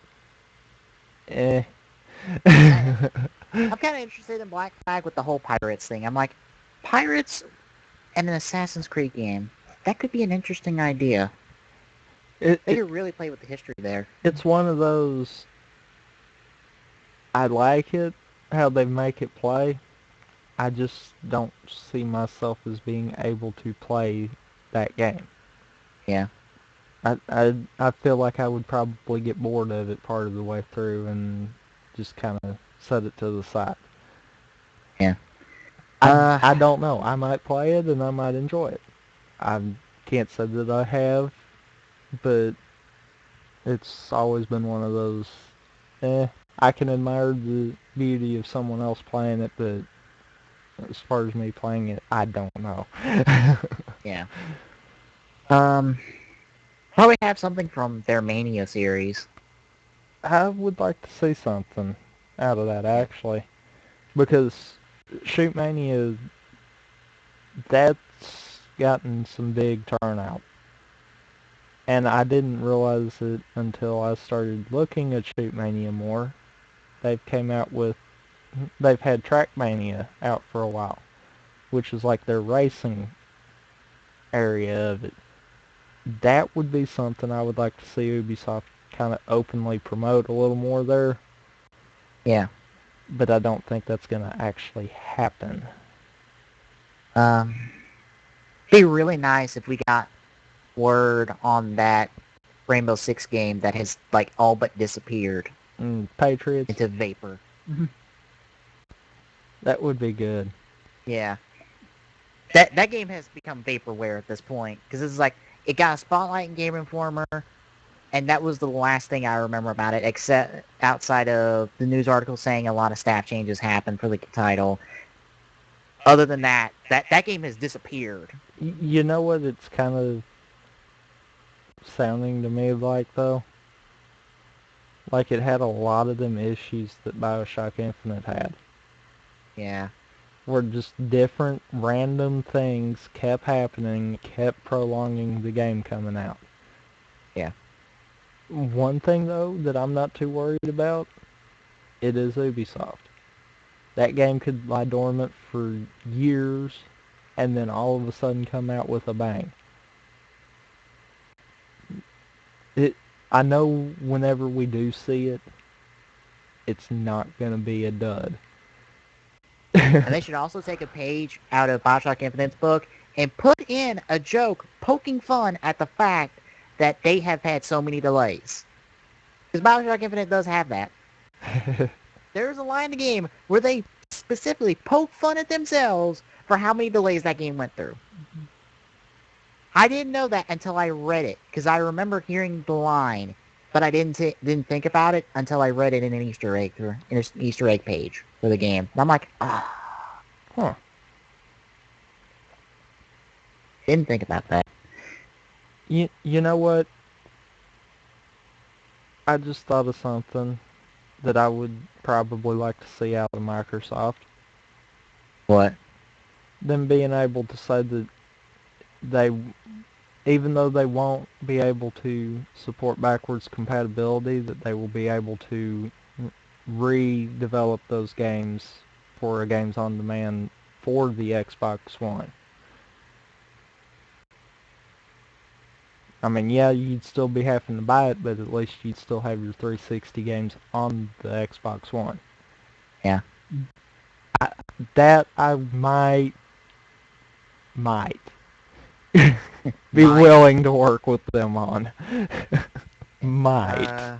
Speaker 2: eh.
Speaker 1: I, I'm kind of interested in Black Flag with the whole pirates thing. I'm like, pirates and an Assassin's Creed game. That could be an interesting idea.
Speaker 2: it,
Speaker 1: They
Speaker 2: it
Speaker 1: could really play with the history there.
Speaker 2: it's one of those. I like it how they make it play. I just don't see myself as being able to play that game.
Speaker 1: Yeah,
Speaker 2: I feel like I would probably get bored of it part of the way through and just kind of set it to the side.
Speaker 1: yeah.
Speaker 2: I don't know. I might play it and I might enjoy it. I can't say that I have, but it's always been one of those. Eh, I can admire the beauty of someone else playing it, but as far as me playing it, I don't know.
Speaker 1: Yeah. Um, Probably have something from their Mania series.
Speaker 2: I would like to see something out of that
Speaker 1: Yeah.
Speaker 2: actually, because Shoot Mania, that's gotten some big turnout. And I didn't realize it until I started looking at Shoot Mania more. They've came out with, they've had Track Mania out for a while, which is like their racing area of it. That would be something I would like to see Ubisoft kind of openly promote a little more there,
Speaker 1: Yeah.
Speaker 2: but I don't think that's going to actually happen.
Speaker 1: Be really nice if we got word on that Rainbow Six game that has like all but disappeared
Speaker 2: Patriots,
Speaker 1: into vapor.
Speaker 2: that would be good.
Speaker 1: Yeah. That game has become vaporware at this point because it's like it got a spotlight in Game Informer, and that was the last thing I remember about it, except outside of the news article saying a lot of staff changes happened for the title. Other than that, that game has disappeared.
Speaker 2: You know what it's kind of sounding to me like, though? Like it had a lot of them issues that Bioshock Infinite had,
Speaker 1: Yeah.
Speaker 2: where just different random things kept happening, kept prolonging the game coming out.
Speaker 1: Yeah.
Speaker 2: One thing, though, that I'm not too worried about, it is Ubisoft. That game could lie dormant for years and then all of a sudden come out with a bang. It, I know whenever we do see it, it's not going to be a dud.
Speaker 1: And they should also take a page out of Bioshock Infinite's book and put in a joke poking fun at the fact that they have had so many delays. Because Bioshock Infinite does have that. There's a line in the game where they specifically poke fun at themselves for how many delays that game went through. I didn't know that until I read it, because I remember hearing the line, but I didn't think about it until I read it in an Easter egg page for the game. And I'm like,
Speaker 2: Huh.
Speaker 1: didn't think about that.
Speaker 2: You know what? I just thought of something that I would probably like to see out of Microsoft.
Speaker 1: What?
Speaker 2: Them being able to say that they, even though they won't be able to support backwards compatibility, that they will be able to redevelop those games for a games on demand for the Xbox One. I mean, yeah, you'd still be having to buy it, but at least you'd still have your 360 games on the Xbox One.
Speaker 1: Yeah.
Speaker 2: That I might be
Speaker 1: Might.
Speaker 2: willing to work with them on. Might.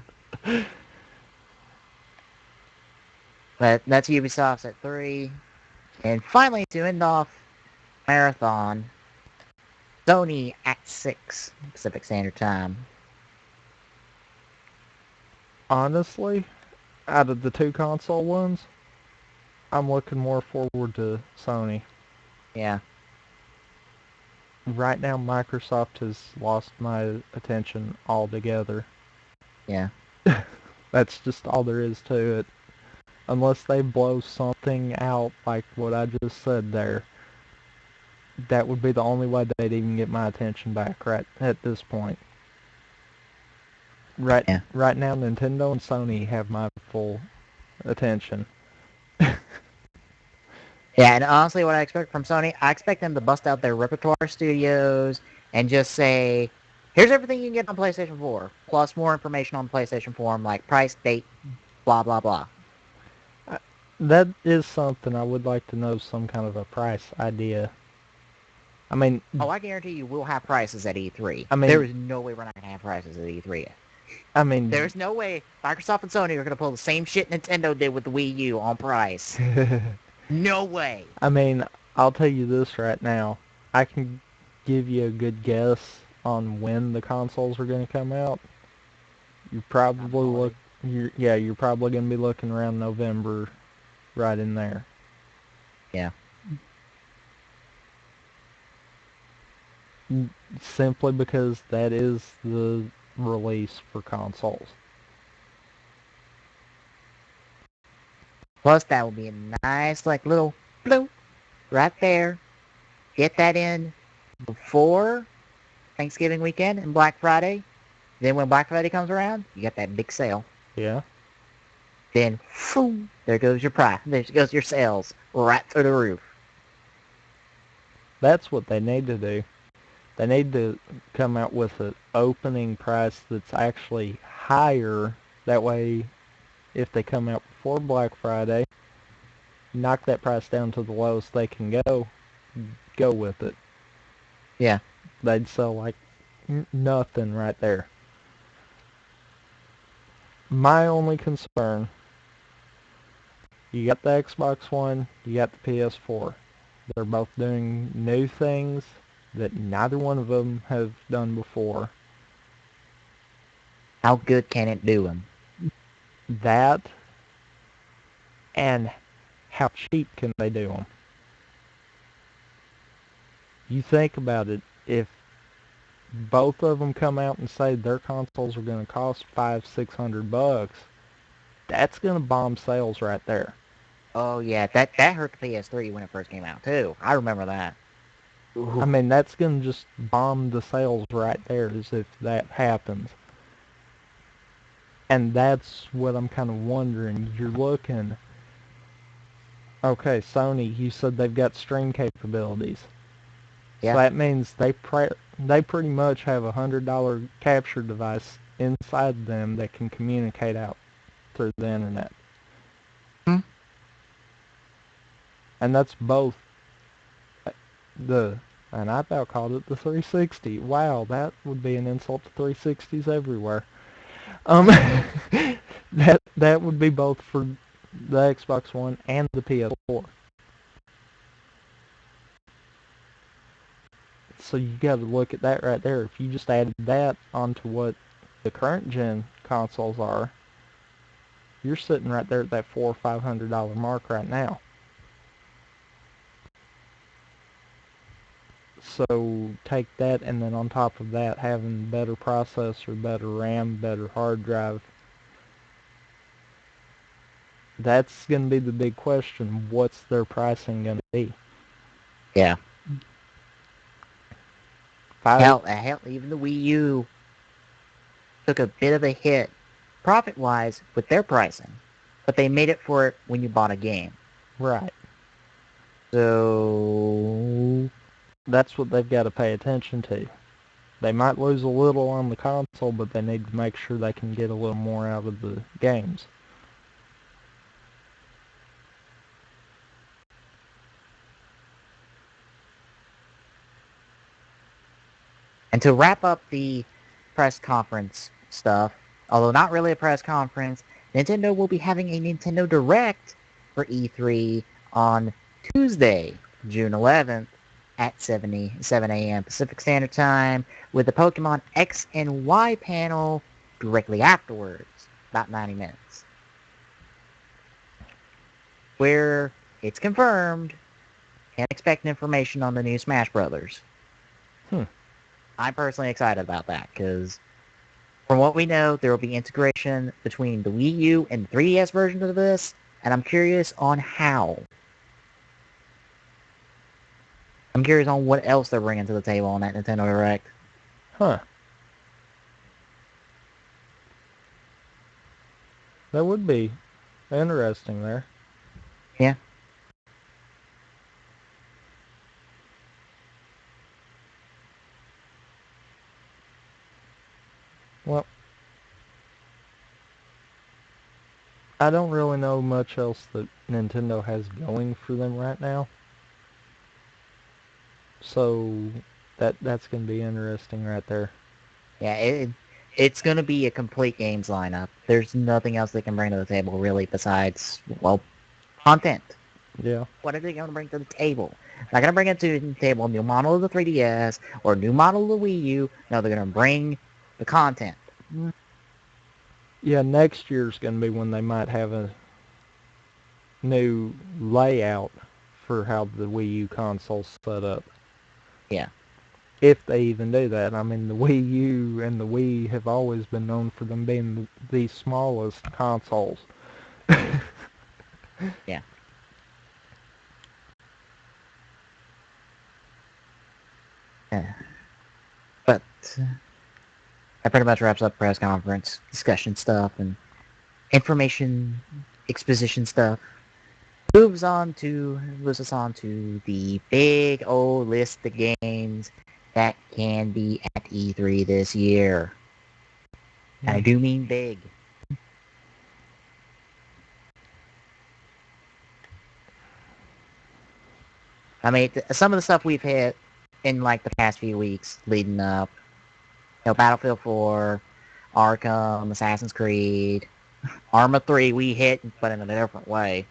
Speaker 1: But that's Ubisoft's at 3. And finally, to end off Marathon, Sony at 6 Pacific Standard Time.
Speaker 2: Honestly, out of the two console ones, I'm looking more forward to Sony.
Speaker 1: Yeah.
Speaker 2: Right now, Microsoft has lost my attention altogether.
Speaker 1: Yeah.
Speaker 2: That's just all there is to it. Unless they blow something out like what I just said there, that would be the only way they'd even get my attention back right at this point. Right,
Speaker 1: Yeah.
Speaker 2: right now, Nintendo and Sony have my full attention.
Speaker 1: Yeah, and honestly, what I expect from Sony, I expect them to bust out their repertoire studios and just say, here's everything you can get on PlayStation 4, plus more information on PlayStation 4, like price, date, blah, blah, blah.
Speaker 2: That is something I would like to know, some kind of a price idea. I mean,
Speaker 1: Oh, I guarantee you we'll have prices at E3.
Speaker 2: I mean-
Speaker 1: There is no way we're not going to have prices at E3.
Speaker 2: I mean,
Speaker 1: There's no way Microsoft and Sony are going to pull the same shit Nintendo did with the Wii U on price. No way.
Speaker 2: I mean, I'll tell you this right now. I can give you a good guess on when the consoles are going to come out. You're probably you're probably going to be looking around November, right in there.
Speaker 1: Yeah.
Speaker 2: simply because that is the release for consoles.
Speaker 1: Plus, that will be a nice, like, little bloop right there. Get that in before Thanksgiving weekend and Black Friday. Then when Black Friday comes around, you got that big sale.
Speaker 2: Yeah.
Speaker 1: Then, boom, there goes your price. There goes your sales right through the roof.
Speaker 2: That's what they need to do. They need to come out with an opening price that's actually higher. That way, if they come out before Black Friday, knock that price down to the lowest they can go with it.
Speaker 1: Yeah.
Speaker 2: They'd sell like nothing right there. My only concern, you got the Xbox One, you got the PS4. They're both doing new things that neither one of them have done before.
Speaker 1: How good can it do them?
Speaker 2: That, and how cheap can they do them? You think about it, if both of them come out and say their consoles are going to cost $500-600, that's going to bomb sales right there.
Speaker 1: Oh yeah, that hurt the PS3 when it first came out too. I remember that.
Speaker 2: I mean, that's going to just bomb the sales right there as if that happens. And that's what I'm kind of wondering. You're looking, okay, Sony, you said they've got stream capabilities.
Speaker 1: Yeah.
Speaker 2: So that means they pretty much have a $100 capture device inside them that can communicate out through the internet.
Speaker 1: Hmm.
Speaker 2: And that's both the, and I about called it the 360. Wow, that would be an insult to 360s everywhere. That would be both for the Xbox One and the PS4. So you got to look at that right there. If you just added that onto what the current gen consoles are, you're sitting right there at that $400 or $500 mark right now. So take that, and then on top of that, having better processor, better RAM, better hard drive. That's going to be the big question. What's their pricing going to be?
Speaker 1: Yeah.
Speaker 2: Five,
Speaker 1: Hell, even the Wii U took a bit of a hit, profit-wise, with their pricing, but they made it for it when you bought a game.
Speaker 2: right.
Speaker 1: So
Speaker 2: That's what they've got to pay attention to. They might lose a little on the console, but they need to make sure they can get a little more out of the games.
Speaker 1: And to wrap up the press conference stuff, although not really a press conference, Nintendo will be having a Nintendo Direct for E3 on Tuesday, June 11th at 7 a.m. Pacific Standard Time with the Pokemon X and Y panel directly afterwards, about 90 minutes. Where it's confirmed, can expect information on the new Smash Brothers.
Speaker 2: Hmm.
Speaker 1: I'm personally excited about that because from what we know, there will be integration between the Wii U and 3DS version of this, and I'm curious on how. I'm curious on what else they're bringing to the table on that Nintendo Direct.
Speaker 2: Huh. That would be interesting there.
Speaker 1: Yeah.
Speaker 2: Well, I don't really know much else that Nintendo has going for them right now. So that's going to be interesting right there.
Speaker 1: Yeah, it's going to be a complete games lineup. There's nothing else they can bring to the table, really, besides, well, content.
Speaker 2: Yeah.
Speaker 1: What are they going to bring to the table? They're not going to bring it to the table a new model of the 3DS or a new model of the Wii U. No, they're going to bring the content.
Speaker 2: Yeah, next year's going to be when they might have a new layout for how the Wii U console's set up.
Speaker 1: Yeah.
Speaker 2: if they even do that. I mean, the Wii U and the Wii have always been known for them being the smallest consoles.
Speaker 1: Yeah. Yeah. But that pretty much wraps up press conference discussion stuff and information exposition stuff. Moves us on to the big old list of games that can be at E3 this year. And I do mean big. I mean, some of the stuff we've hit in like the past few weeks leading up, Battlefield 4, Arkham, Assassin's Creed, Arma 3 we hit, but in a different way.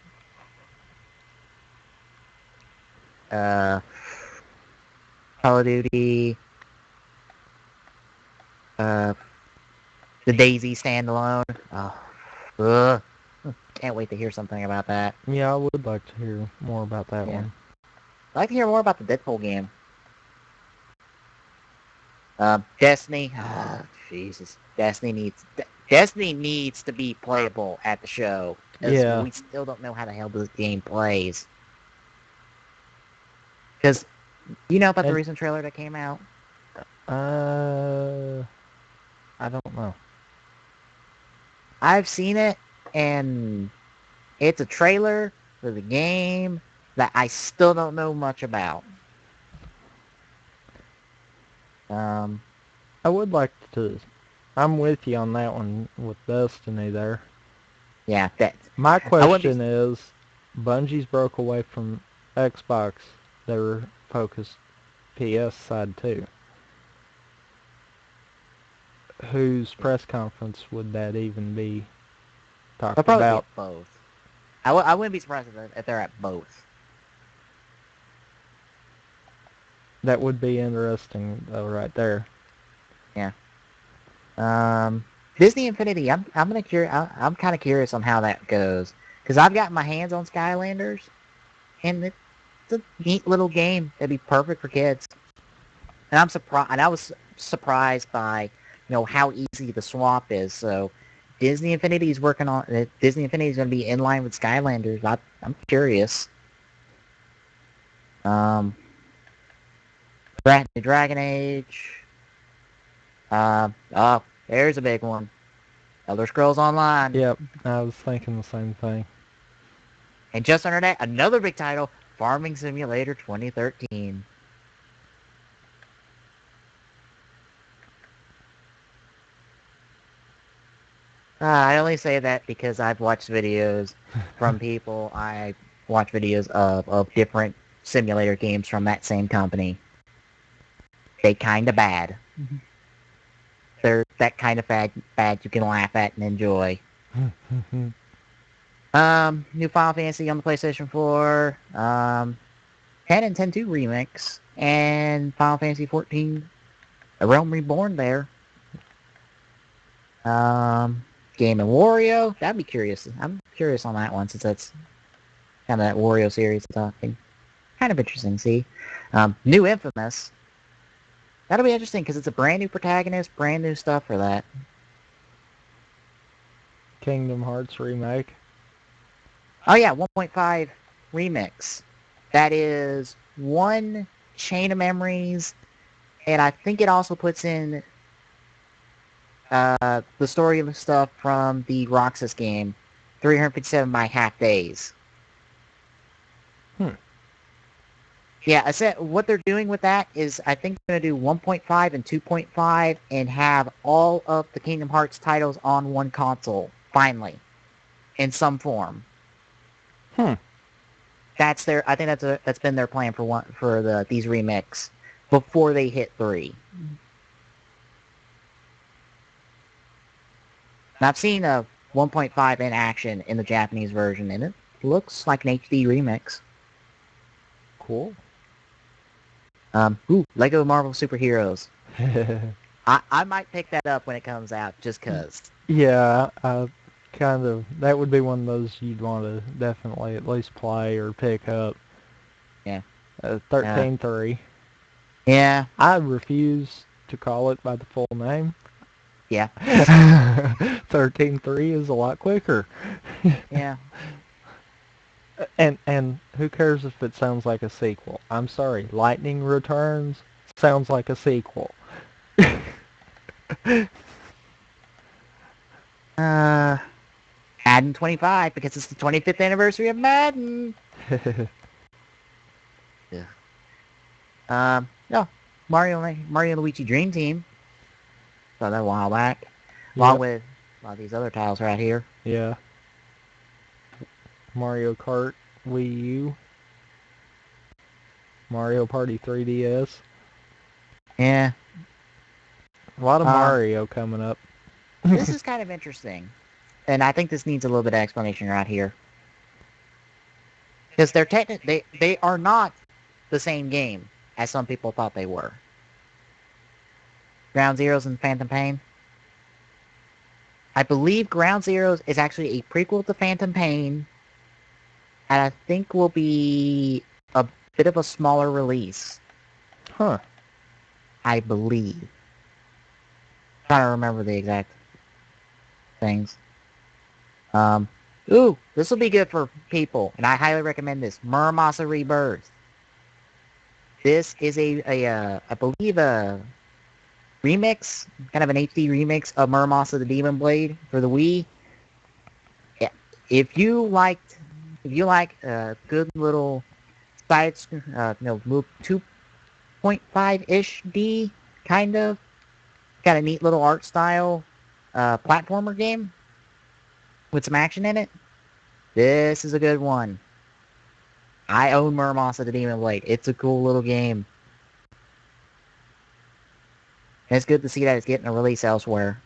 Speaker 1: Uh, Call of Duty, uh, the Daisy standalone. Oh, ugh. Can't wait to hear something about that.
Speaker 2: Yeah, I would like to hear more about that
Speaker 1: Yeah.
Speaker 2: one.
Speaker 1: I'd like to hear more about the Deadpool game. Destiny. Oh, Jesus. Destiny needs to be playable at the show. Because
Speaker 2: Yeah.
Speaker 1: we still don't know how the hell this game plays. Because you know about the
Speaker 2: And-
Speaker 1: recent trailer that came out?
Speaker 2: I don't know.
Speaker 1: I've seen it, and it's a trailer for the game that I still don't know much about. Um,
Speaker 2: I would like to. I'm with you on that one with Destiny there.
Speaker 1: yeah, that
Speaker 2: My
Speaker 1: I wouldn't
Speaker 2: question
Speaker 1: be.
Speaker 2: is, Bungie's broke away from Xbox. They were focused PS side too. Whose press conference would that even be
Speaker 1: I'll
Speaker 2: talked
Speaker 1: probably be
Speaker 2: about?
Speaker 1: at both. I wouldn't be surprised if they're at both.
Speaker 2: That would be interesting though, right there.
Speaker 1: Yeah. Disney Infinity. I'm kind of curious on how that goes because I've got my hands on Skylanders, and it's a neat little game that'd be perfect for kids. And I'm surprised. And I was surprised by how easy the swap is. So Disney Infinity is working on. Disney Infinity is going to be in line with Skylanders. I'm curious. Um, Dragon Age. Oh, there's a big one. Elder Scrolls Online.
Speaker 2: Yep, I was thinking the same thing.
Speaker 1: And just under that, another big title, Farming Simulator 2013. I only say that because I've watched videos from people. I watch videos of different simulator games from that same company. They kind of bad. They're that kind of bad you can laugh at and enjoy. New Final Fantasy on the PlayStation 4. 10 and 10-2 remix. And Final Fantasy 14, A Realm Reborn there. Game and Wario. That'd be curious. I'm curious on that one since that's kind of that Wario series talking. Kind of interesting to see. New Infamous. That'll be interesting because it's a brand new protagonist, brand new stuff for that.
Speaker 2: Kingdom Hearts remake.
Speaker 1: Oh yeah, 1.5 remix. That is one Chain of Memories, and I think it also puts in the story of stuff from the Roxas game, 357 by half days. Yeah, I said what they're doing with that is I think they're going to do 1.5 and 2.5 and have all of the Kingdom Hearts titles on one console, finally, in some form. That's their. I think that's been their plan for these remakes before they hit 3. And I've seen a 1.5 in action in the Japanese version, and it looks like an HD remix.
Speaker 2: Cool.
Speaker 1: Lego Marvel Superheroes. I might pick that up when it comes out, just cause.
Speaker 2: Yeah, kind of. That would be one of those you'd want to definitely at least play or pick up.
Speaker 1: Yeah.
Speaker 2: 13.3.
Speaker 1: Yeah,
Speaker 2: I refuse to call it by the full name.
Speaker 1: yeah,
Speaker 2: 13.3 is a lot quicker.
Speaker 1: yeah.
Speaker 2: And who cares if it sounds like a sequel? I'm sorry, Lightning Returns sounds like a sequel.
Speaker 1: Madden 25 because it's the 25th anniversary of Madden. Yeah. No, Mario and Luigi Dream Team. Saw that a while back, along
Speaker 2: Yep,
Speaker 1: with a lot of these other titles right here.
Speaker 2: yeah. Mario Kart Wii U, Mario Party 3DS.
Speaker 1: Yeah.
Speaker 2: A lot of
Speaker 1: Um,
Speaker 2: Mario coming up.
Speaker 1: this is kind of interesting, and I think this needs a little bit of explanation right here because they are not the same game as some people thought they were. Ground Zeroes and Phantom Pain. I believe Ground Zeroes is actually a prequel to Phantom Pain, and I think will be a bit of a smaller release.
Speaker 2: Huh.
Speaker 1: I believe. Trying to remember the exact things. Um, this will be good for people, and I highly recommend this. Muramasa Rebirth. This is I believe a remix, kind of an HD remix of Muramasa the Demon Blade for the Wii. Yeah. If you liked, if you like a good little side, move 2.5-ish D, kind of, got a neat little art style, platformer game with some action in it. This is a good one. I own Muramasa the Demon Blade. It's a cool little game. And it's good to see that it's getting a release elsewhere.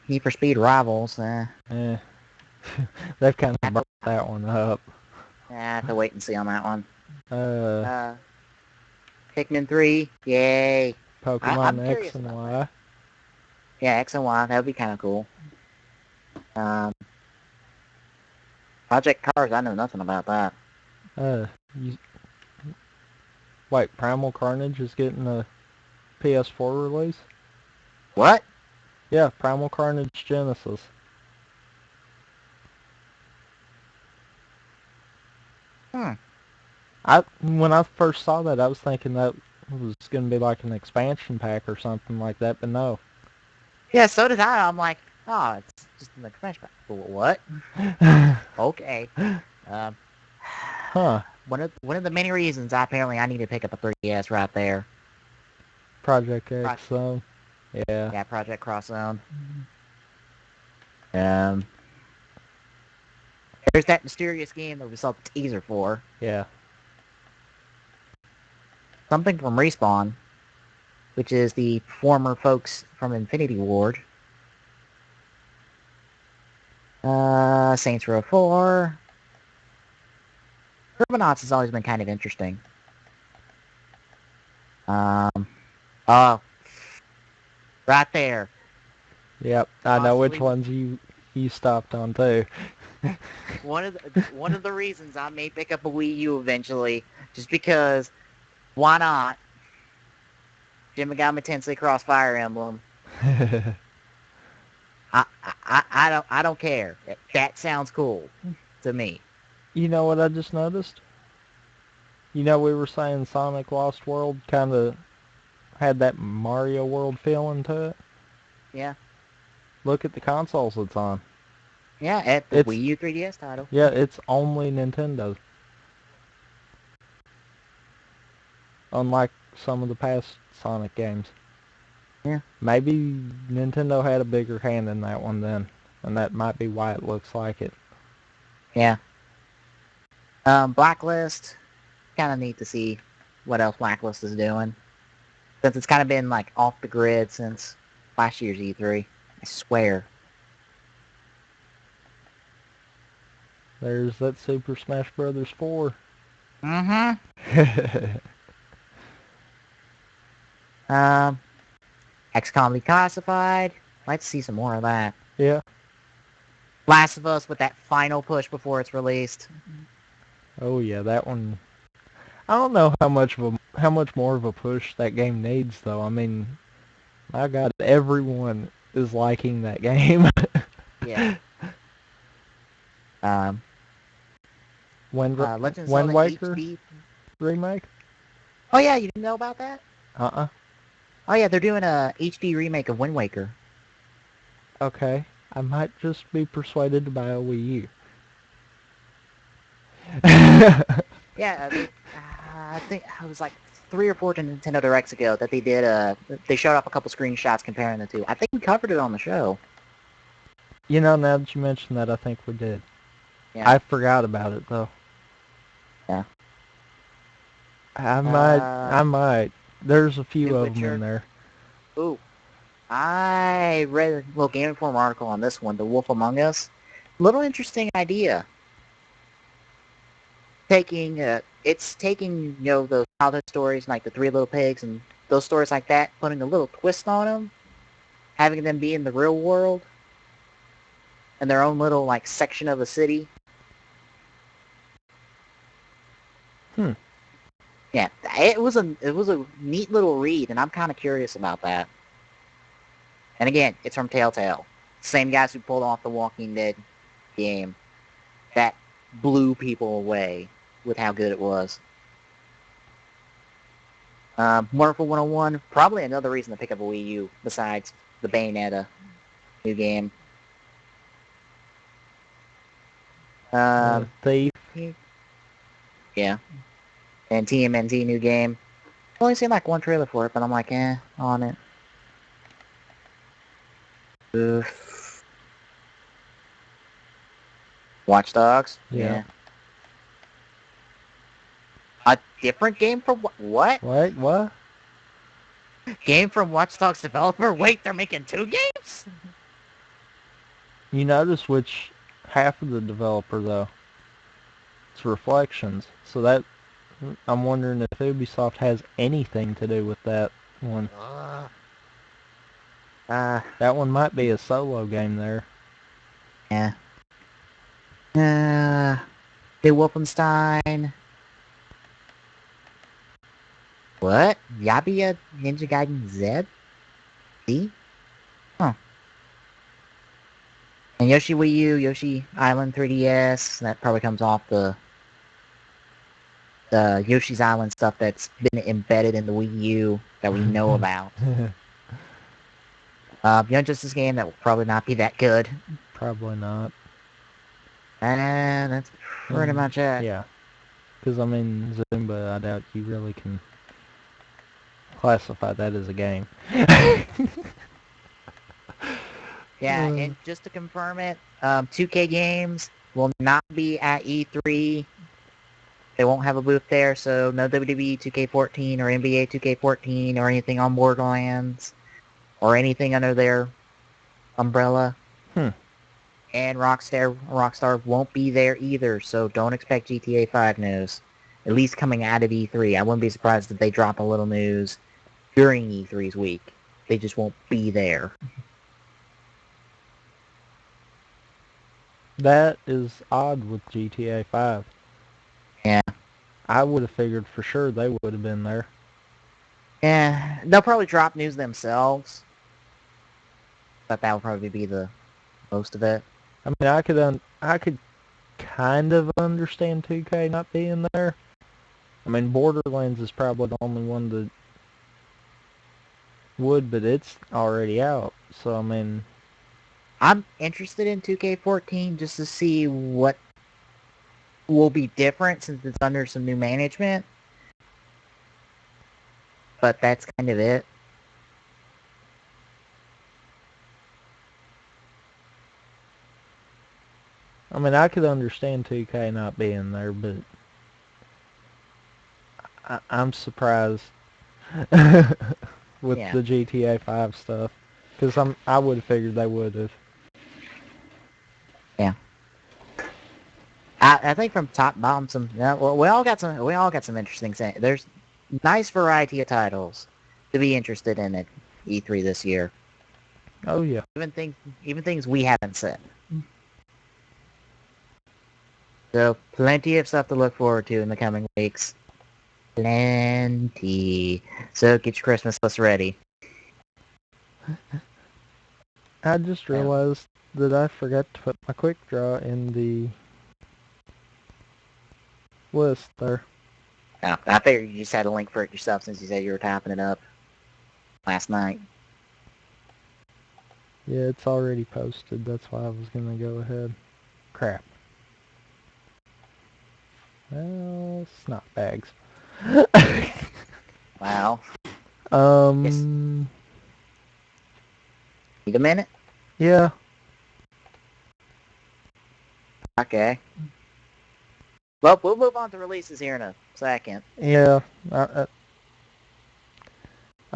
Speaker 1: Need for Speed Rivals.
Speaker 2: Eh. They've kind of burnt that one up.
Speaker 1: I have to wait and see on that one.
Speaker 2: Uh,
Speaker 1: Pikmin 3. Yay. I'm
Speaker 2: Pokemon X
Speaker 1: curious
Speaker 2: and
Speaker 1: about
Speaker 2: Y.
Speaker 1: that. Yeah, X and Y. That would be kind of cool. Um, Project Cars. I know nothing about that.
Speaker 2: Uh, you, wait, Primal Carnage is getting a PS4 release?
Speaker 1: What?
Speaker 2: Yeah, Primal Carnage Genesis.
Speaker 1: Hmm.
Speaker 2: When I first saw that, I was thinking that was going to be like an expansion pack or something like that, but no.
Speaker 1: Yeah, so did I. I'm like, oh, it's just an expansion pack. What? Okay. Um,
Speaker 2: Huh.
Speaker 1: one of the many reasons I need to pick up a 3DS right there.
Speaker 2: Project
Speaker 1: Pro-
Speaker 2: X, so yeah,
Speaker 1: yeah, Project Cross Zone. Um, there's that mysterious game that we saw the teaser for.
Speaker 2: yeah.
Speaker 1: Something from Respawn, which is the former folks from Infinity Ward. Saints Row 4. Urbonauts has always been kind of interesting. Oh, right there.
Speaker 2: Yep, I know which
Speaker 1: Possibly
Speaker 2: ones you stopped on too.
Speaker 1: one of the reasons I may pick up a Wii U eventually, just because why not? Shin Megami Tensei Cross Fire Emblem. I don't care. That sounds cool to me.
Speaker 2: You know what I just noticed? You know we were saying Sonic Lost World kind of had that Mario World feeling to it.
Speaker 1: Yeah,
Speaker 2: Look at the consoles it's on.
Speaker 1: yeah. At the
Speaker 2: It's
Speaker 1: Wii U 3DS title.
Speaker 2: yeah, it's only Nintendo. Unlike some of the past Sonic games.
Speaker 1: Yeah,
Speaker 2: Maybe Nintendo had a bigger hand in that one then, and that might be why it looks like it.
Speaker 1: yeah. Blacklist. Kind of neat to see what else Blacklist is doing, since it's kind of been like off the grid since last year's E3. I swear.
Speaker 2: There's that Super Smash Brothers 4.
Speaker 1: Mm-hmm. Um, XCOM Declassified. Like to see some more of that.
Speaker 2: Yeah.
Speaker 1: Last of Us with that final push before it's released.
Speaker 2: Oh yeah, that one. I don't know how much more of a push that game needs, though. I mean, my God, everyone is liking that game.
Speaker 1: Yeah. Um, Legend of
Speaker 2: Wind
Speaker 1: Zelda
Speaker 2: Waker
Speaker 1: HD.
Speaker 2: remake?
Speaker 1: Oh yeah, you didn't know about that?
Speaker 2: Uh-uh.
Speaker 1: Oh yeah, they're doing a HD remake of Wind Waker.
Speaker 2: Okay. I might just be persuaded to buy a Wii U.
Speaker 1: Yeah, I think it was like 3 or 4 Nintendo Directs ago that they did. They showed up a couple screenshots comparing the two. I think we covered it on the show.
Speaker 2: You know, now that you mention that, I think we did.
Speaker 1: Yeah.
Speaker 2: I forgot about it, though.
Speaker 1: Yeah.
Speaker 2: I might.
Speaker 1: Uh,
Speaker 2: I might. There's a
Speaker 1: New
Speaker 2: few of them in
Speaker 1: Witcher.
Speaker 2: there.
Speaker 1: Ooh, I read a little Game Informer article on this one, The Wolf Among Us. Little interesting idea. It's taking, those childhood stories like the Three Little Pigs and those stories like that, putting a little twist on them, having them be in the real world, in their own little like section of a city.
Speaker 2: Hmm.
Speaker 1: Yeah, it was a neat little read, and I'm kind of curious about that. And again, it's from Telltale, same guys who pulled off the Walking Dead game that blew people away with how good it was. Wonderful 101, probably another reason to pick up a Wii U besides the Bayonetta new game.
Speaker 2: Thief.
Speaker 1: Yeah, and TMNT new game. I've only seen like one trailer for it, but I'm like, on it. Oof. Watch Dogs.
Speaker 2: Yeah.
Speaker 1: Yeah. A different game from what?
Speaker 2: Wait, what?
Speaker 1: Game from Watch Dogs developer? Wait, they're making 2 games?
Speaker 2: You notice which half of the developer, though? It's Reflections. So that... I'm wondering if Ubisoft has anything to do with that one.
Speaker 1: Uh,
Speaker 2: That one might be a solo game there.
Speaker 1: yeah. The Wolfenstein. What? Yabiya Ninja Gaiden Z? Z? Huh. And Yoshi Wii U, Yoshi Island 3DS. That probably comes off the Yoshi's Island stuff that's been embedded in the Wii U that we know about. Young Justice game that will probably not be that good.
Speaker 2: Probably not.
Speaker 1: And that's pretty much it.
Speaker 2: Yeah. Because, I mean, Zumba, I doubt you really can classify that as a game.
Speaker 1: Yeah, and just to confirm it, 2K Games will not be at E3. They won't have a booth there, so no WWE 2K14 or NBA 2K14 or anything on Borderlands or anything under their umbrella.
Speaker 2: Hmm.
Speaker 1: And Rockstar won't be there either, so don't expect GTA 5 news. At least coming out of E3. I wouldn't be surprised if they drop a little news during E3's week. They just won't be there.
Speaker 2: That is odd with GTA 5.
Speaker 1: Yeah.
Speaker 2: I would have figured for sure they would have been there.
Speaker 1: Yeah, they'll probably drop news themselves, but that'll probably be the most of it.
Speaker 2: I mean, I could kind of understand 2K not being there. I mean, Borderlands is probably the only one that would, but it's already out. So, I mean,
Speaker 1: I'm interested in 2K14 just to see what will be different since it's under some new management. But that's kind of it.
Speaker 2: I could understand 2K not being there, but I'm surprised with
Speaker 1: Yeah.
Speaker 2: the GTA 5 stuff, because I would have figured they would have.
Speaker 1: Yeah. I think from top to bottom, we all got some interesting things. There's nice variety of titles to be interested in at E3 this year.
Speaker 2: Oh yeah.
Speaker 1: Even things we haven't seen. So plenty of stuff to look forward to in the coming weeks. Plenty. So get your Christmas list ready.
Speaker 2: I just
Speaker 1: Oh.
Speaker 2: realized that I forgot to put my quick draw in the list there.
Speaker 1: Oh, I figured you just had a link for it yourself since you said you were typing it up last night.
Speaker 2: Yeah, it's already posted. That's why I was going to go ahead. Crap. Well, snot bags.
Speaker 1: Wow.
Speaker 2: um,
Speaker 1: Need a minute?
Speaker 2: yeah.
Speaker 1: Okay. Well, we'll move on to releases here in a second.
Speaker 2: Yeah. I'm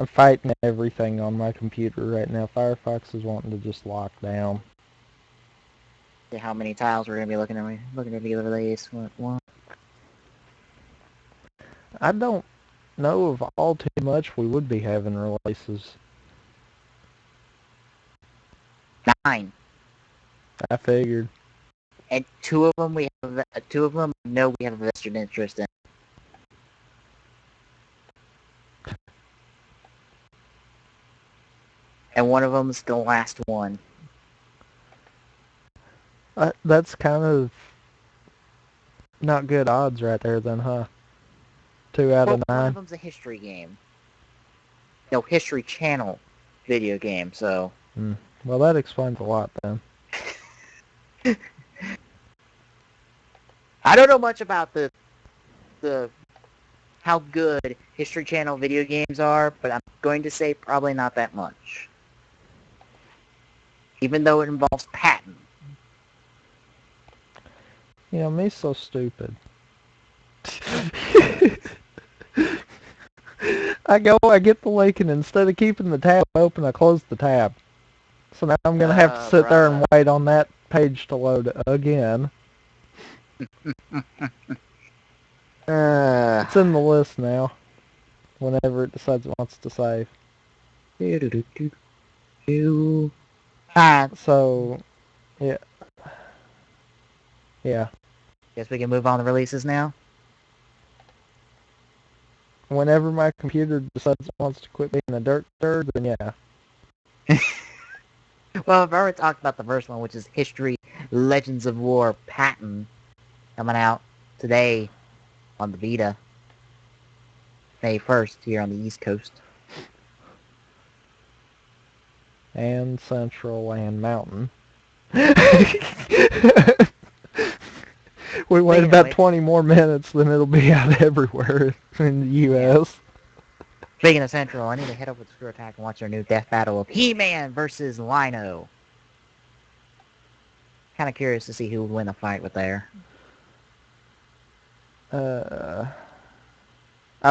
Speaker 2: fighting everything on my computer right now. Firefox is wanting to just lock down.
Speaker 1: See how many tiles we're gonna be looking at the release. What?
Speaker 2: I don't know of all too much we would be having releases.
Speaker 1: 9.
Speaker 2: I figured.
Speaker 1: And 2 of them two of them know we have a vested interest in. And one of them is the last one.
Speaker 2: That's kind of not good odds right there then, huh? 2 out
Speaker 1: Well,
Speaker 2: of
Speaker 1: one of
Speaker 2: 9.
Speaker 1: them's a history game. No, History Channel video game, so...
Speaker 2: Well, that explains a lot then.
Speaker 1: I don't know much about the how good History Channel video games are, but I'm going to say probably not that much. Even though it involves patent.
Speaker 2: You know, me's so stupid. I get the link, and instead of keeping the tab open, I close the tab. So now I'm going to have to sit there and
Speaker 1: Bruh.
Speaker 2: wait on that page to load again. It's in the list now, whenever it decides it wants to save. So, yeah. Yeah.
Speaker 1: Guess we can move on to releases now?
Speaker 2: Whenever my computer decides it wants to quit being a dirt, then yeah.
Speaker 1: Well, I've already talked about the first one, which is History Legends of War Patton, coming out today on the Vita. May 1st here on the East Coast.
Speaker 2: And Central and Mountain. We wait
Speaker 1: Speaking of
Speaker 2: about
Speaker 1: which-
Speaker 2: 20 more minutes, then it'll be out everywhere in the U.S.
Speaker 1: Speaking of Central, I need to head over to Screw Attack and watch their new death battle of He-Man versus Lino. Kind of curious to see who would win the fight with there.
Speaker 2: I've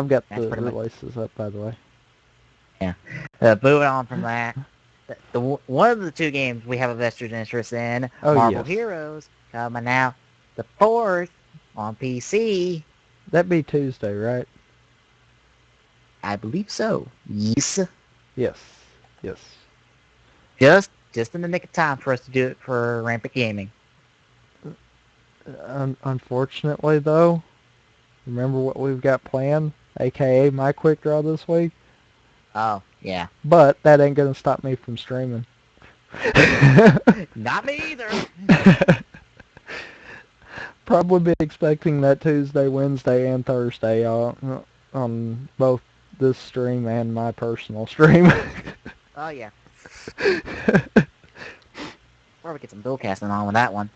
Speaker 2: got
Speaker 1: That's
Speaker 2: the
Speaker 1: pretty much-
Speaker 2: releases up, by the way.
Speaker 1: Moving on from that, one of the 2 games we have a vested interest in,
Speaker 2: Oh,
Speaker 1: Marvel
Speaker 2: yes.
Speaker 1: Heroes, coming out the 4th on PC.
Speaker 2: That'd be Tuesday, right?
Speaker 1: I believe so. Yes.
Speaker 2: Yes. Yes.
Speaker 1: Just in the nick of time for us to do it for Rampant Gaming.
Speaker 2: Unfortunately, though, remember what we've got planned, aka my quick draw this week?
Speaker 1: Oh, yeah.
Speaker 2: But that ain't gonna stop me from streaming.
Speaker 1: Not me either.
Speaker 2: Probably be expecting that Tuesday, Wednesday, and Thursday on both this stream and my personal stream.
Speaker 1: Oh, yeah. Probably get some bill casting on with that one.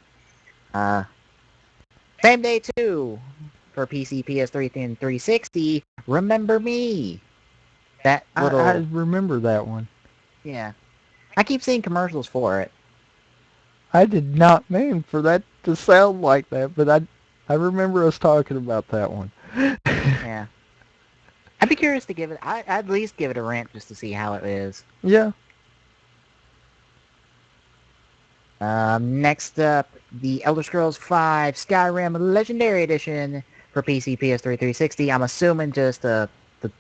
Speaker 1: Same day, too, for PC, PS3, and 360, Remember Me. That little...
Speaker 2: I remember that one.
Speaker 1: Yeah. I keep seeing commercials for it.
Speaker 2: I did not mean for that to sound like that, but I remember us talking about that one.
Speaker 1: Yeah. I'd be curious to give it... I'd at least give it a rant just to see how it is.
Speaker 2: Yeah.
Speaker 1: Next up, the Elder Scrolls V Skyrim Legendary Edition for PC, PS3, 360. I'm assuming just the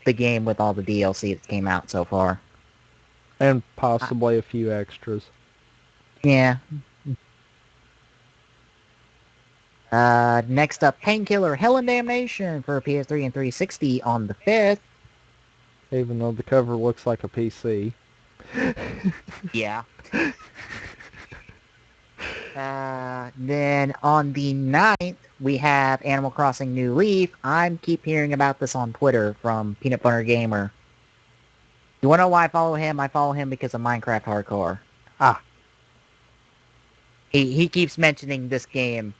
Speaker 1: game with all the DLC that came out so far.
Speaker 2: And possibly a few extras.
Speaker 1: Yeah. Next up, Painkiller Hell and Damnation for PS3 and 360 on the 5th.
Speaker 2: Even though the cover looks like a PC.
Speaker 1: Yeah. Then on the 9th, we have Animal Crossing New Leaf. I keep hearing about this on Twitter from Peanut Butter Gamer. You wanna know why I follow him? I follow him because of Minecraft Hardcore.
Speaker 2: Ah.
Speaker 1: He keeps mentioning this game.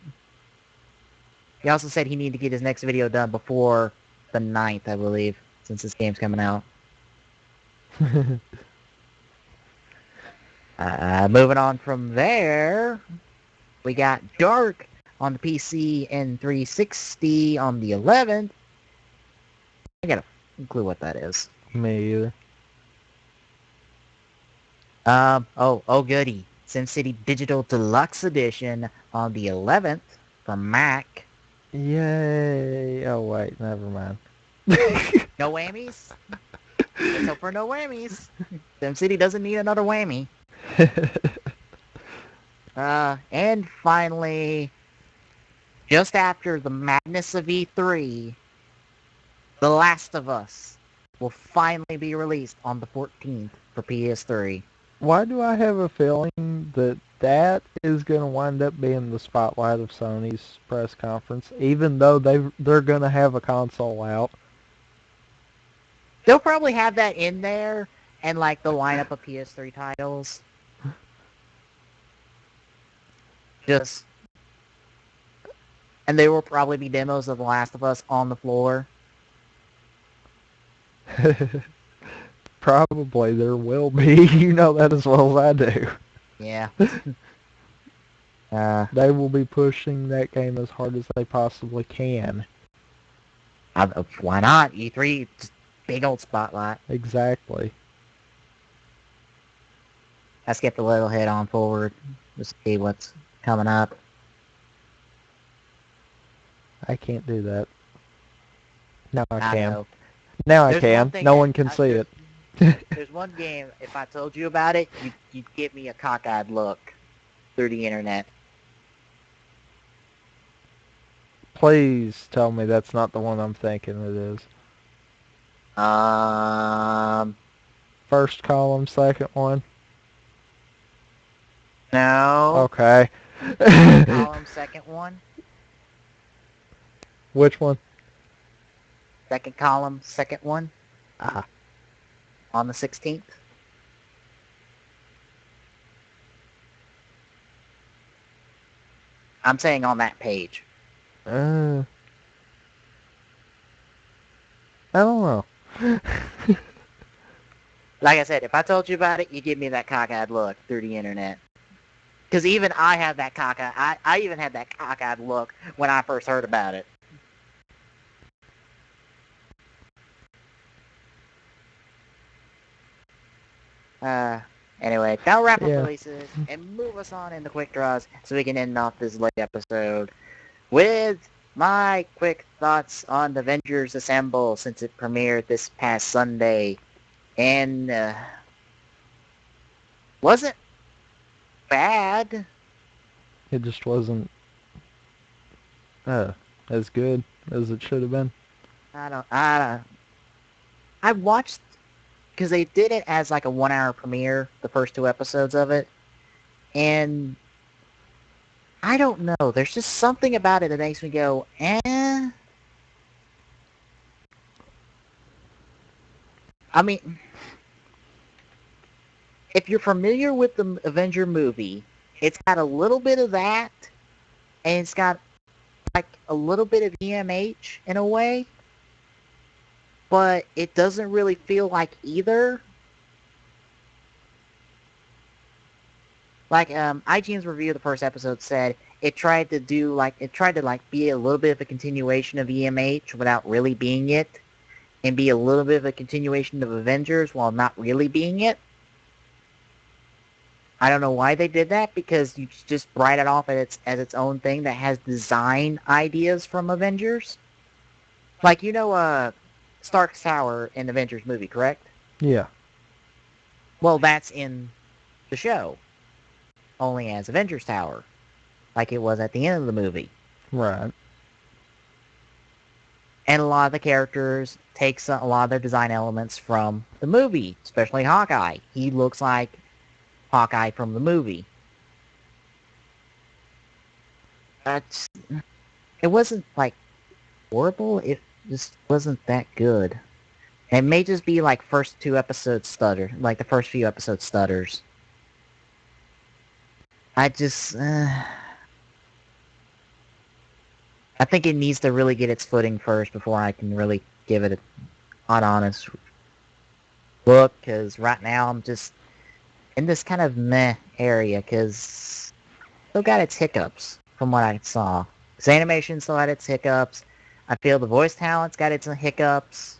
Speaker 1: He also said he needed to get his next video done before the 9th, I believe, since this game's coming out. Moving on from there, we got Dark on the PC and 360 on the 11th. I got a clue what that is.
Speaker 2: Me either.
Speaker 1: Oh goody. SimCity Digital Deluxe Edition on the 11th for Mac.
Speaker 2: Yay. Oh, wait. Never mind.
Speaker 1: No whammies? Let's hope for no whammies. SimCity doesn't need another whammy. And finally, just after the madness of E3, The Last of Us will finally be released on the 14th for PS3.
Speaker 2: Why do I have a feeling that that is going to wind up being the spotlight of Sony's press conference, even though they're going to have a console out?
Speaker 1: They'll probably have that in there and like the lineup of PS3 titles. And there will probably be demos of The Last of Us on the floor.
Speaker 2: Probably there will be. You know that as well as I do.
Speaker 1: Yeah.
Speaker 2: They will be pushing that game as hard as they possibly can.
Speaker 1: Why not? E3, just big old spotlight.
Speaker 2: Exactly.
Speaker 1: I skipped a little head on forward to see what's coming up.
Speaker 2: I can't do that. Now I
Speaker 1: I
Speaker 2: can.
Speaker 1: know.
Speaker 2: Now I
Speaker 1: There's
Speaker 2: can.
Speaker 1: one thing
Speaker 2: No
Speaker 1: that-
Speaker 2: one can see it.
Speaker 1: There's one game, if I told you about it, you'd give me a cockeyed look through the internet.
Speaker 2: Please tell me that's not the one I'm thinking it is. First column, second one.
Speaker 1: No.
Speaker 2: Okay.
Speaker 1: Column, second one.
Speaker 2: Which one?
Speaker 1: Second column, second one.
Speaker 2: Ah.
Speaker 1: On the 16th. I'm saying on that page.
Speaker 2: I don't know.
Speaker 1: Like I said, if I told you about it, you give me that cockeyed look through the internet. Because even I have that cockeyed... I even had that cockeyed look when I first heard about it. Anyway, that'll wrap up
Speaker 2: Yeah.
Speaker 1: releases and move us on into quick draws so we can end off this late episode with my quick thoughts on Avengers Assemble since it premiered this past Sunday. And wasn't bad.
Speaker 2: It just wasn't as good as it should have been.
Speaker 1: I watched, because they did it as like a 1 hour premiere, the first 2 episodes of it, and I don't know, there's just something about it that makes me go, eh. I mean, if you're familiar with the Avenger movie, it's got a little bit of that, and it's got like a little bit of EMH in a way, but it doesn't really feel like either. Like IGN's review of the first episode said, it tried to be a little bit of a continuation of EMH without really being it, and be a little bit of a continuation of Avengers while not really being it. I don't know why they did that, because you just write it off as its own thing that has design ideas from Avengers. Like, Stark's Tower in Avengers movie, correct?
Speaker 2: Yeah.
Speaker 1: Well, that's in the show, only as Avengers Tower, like it was at the end of the movie.
Speaker 2: Right.
Speaker 1: And a lot of the characters takes a lot of their design elements from the movie, especially Hawkeye. He looks like Hawkeye from the movie. That's, it wasn't like horrible. It just wasn't that good. It may just be like first two episodes stutter, like the first few episodes stutters. I just, I think it needs to really get its footing first before I can really give it an honest look. Because right now I'm just in this kind of meh area. Because still got its hiccups from what I saw. This animation still had its hiccups. I feel the voice talent's got its hiccups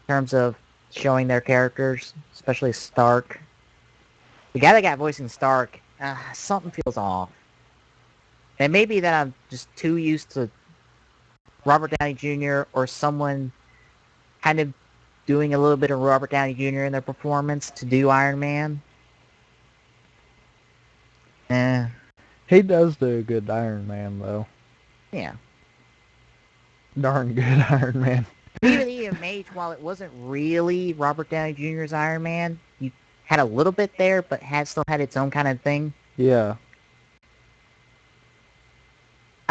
Speaker 1: in terms of showing their characters, especially Stark. The guy that got voicing Stark, something feels off. And it may be that I'm just too used to Robert Downey Jr. or someone kind of doing a little bit of Robert Downey Jr. in their performance to do Iron Man. Eh,
Speaker 2: He does do a good Iron Man, though.
Speaker 1: yeah.
Speaker 2: Darn good Iron Man.
Speaker 1: Even EMH, while it wasn't really Robert Downey Jr.'s Iron Man, you had a little bit there, but still had its own kind of thing.
Speaker 2: Yeah.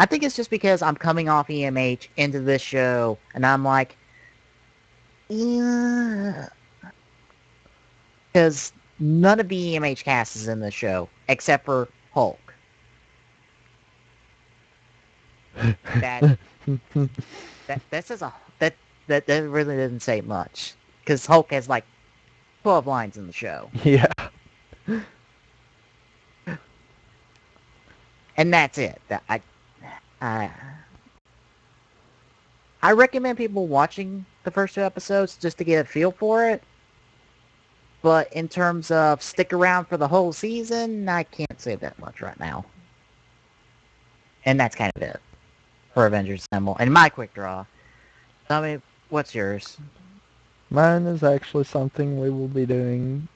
Speaker 1: I think it's just because I'm coming off EMH into this show, and I'm like, yeah, because none of the EMH cast is in this show except for Hulk. That that says that really doesn't say much because Hulk has like 12 lines in the show,
Speaker 2: Yeah.
Speaker 1: and that's it. I I recommend people watching the first two episodes just to get a feel for it. But in terms of stick around for the whole season, I can't say that much right now. And that's kind of it for Avengers Assemble. And my quick draw. Tell me, what's yours?
Speaker 2: Mine is actually something we will be doing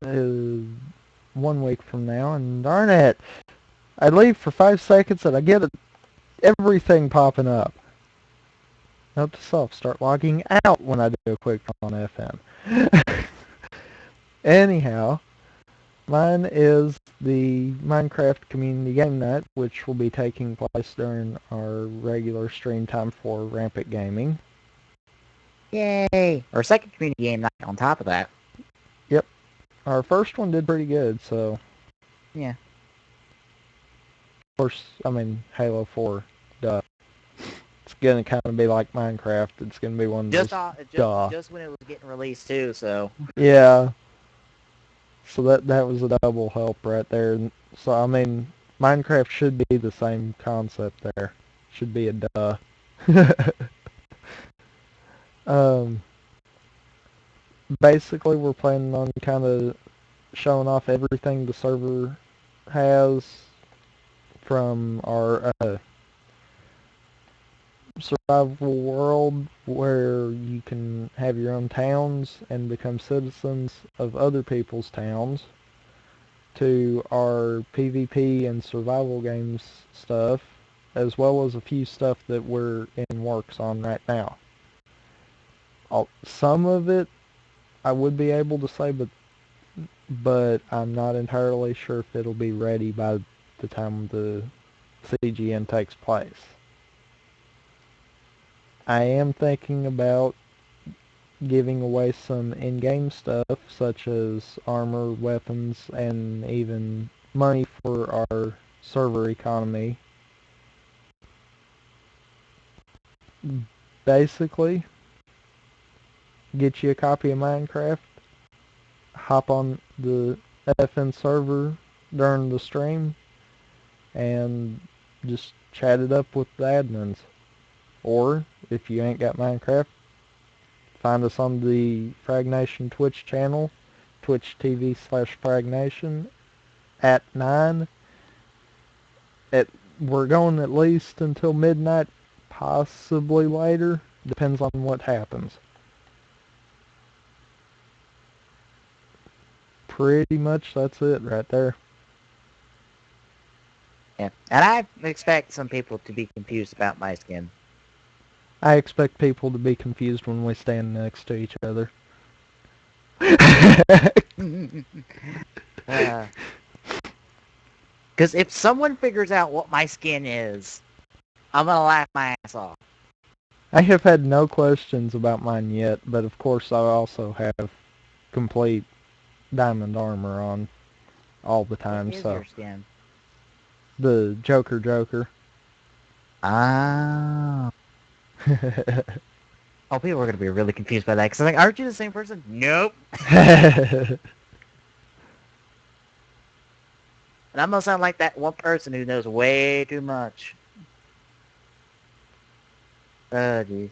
Speaker 2: 1 week from now, and darn it, I leave for 5 seconds and I get everything popping up. Note to self, start logging out when I do a quick on FM. Anyhow, mine is the Minecraft Community Game Night, which will be taking place during our regular stream time for Rampant Gaming.
Speaker 1: Yay! Or second community game night on top of that.
Speaker 2: Yep. Our first one did pretty good, so...
Speaker 1: Yeah.
Speaker 2: Of course, I mean, Halo 4, duh. It's gonna kind of be like Minecraft. It's gonna be one of those, duh.
Speaker 1: Just when it was getting released too, so.
Speaker 2: Yeah. So that was a double help right there. So I mean, Minecraft should be the same concept there. Should be a duh. um, Basically, we're planning on kind of showing off everything the server has from our survival world, where you can have your own towns and become citizens of other people's towns, to our PvP and survival games stuff, as well as a few stuff that we're in works on right now. Some of it I would be able to say, but I'm not entirely sure if it'll be ready by the time the CGN takes place. I am thinking about giving away some in-game stuff, such as armor, weapons, and even money for our server economy. Basically, get you a copy of Minecraft, hop on the FN server during the stream, and just chat it up with the admins. Or, if you ain't got Minecraft, find us on the Fragnation Twitch channel, Twitch TV/Fragnation at 9. We're going at least until midnight, possibly later. Depends on what happens. Pretty much that's it right there.
Speaker 1: Yeah, and I expect some people to be confused about my skin.
Speaker 2: I expect people to be confused when we stand next to each other.
Speaker 1: Because if someone figures out what my skin is, I'm gonna laugh my ass off.
Speaker 2: I have had no questions about mine yet, but of course I also have complete diamond armor on all the
Speaker 1: What
Speaker 2: time,
Speaker 1: is
Speaker 2: so
Speaker 1: your skin?
Speaker 2: the Joker.
Speaker 1: Ah. Oh, people are gonna be really confused by that because I'm like, aren't you the same person? Nope. And I'm gonna sound like that one person who knows way too much. Oh, geez.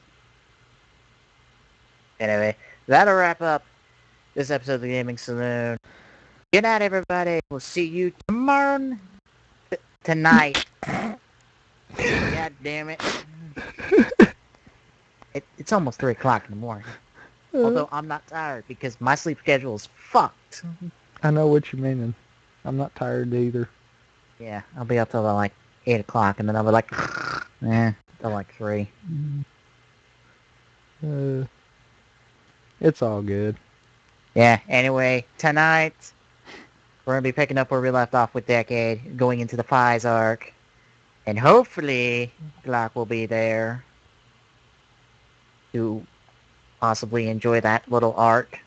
Speaker 1: Anyway, that'll wrap up this episode of the Gaming Saloon. Good night, everybody. We'll see you tomorrow tonight. God damn it. It's almost 3 o'clock in the morning. Although I'm not tired because my sleep schedule is fucked.
Speaker 2: I know what you mean. I'm not tired either.
Speaker 1: Yeah, I'll be up till like 8 o'clock and then I'll be like, till like 3.
Speaker 2: Uh, it's all good.
Speaker 1: Yeah, anyway, tonight we're going to be picking up where we left off with Decade, going into the Fies arc. And hopefully Glock will be there to possibly enjoy that little arc.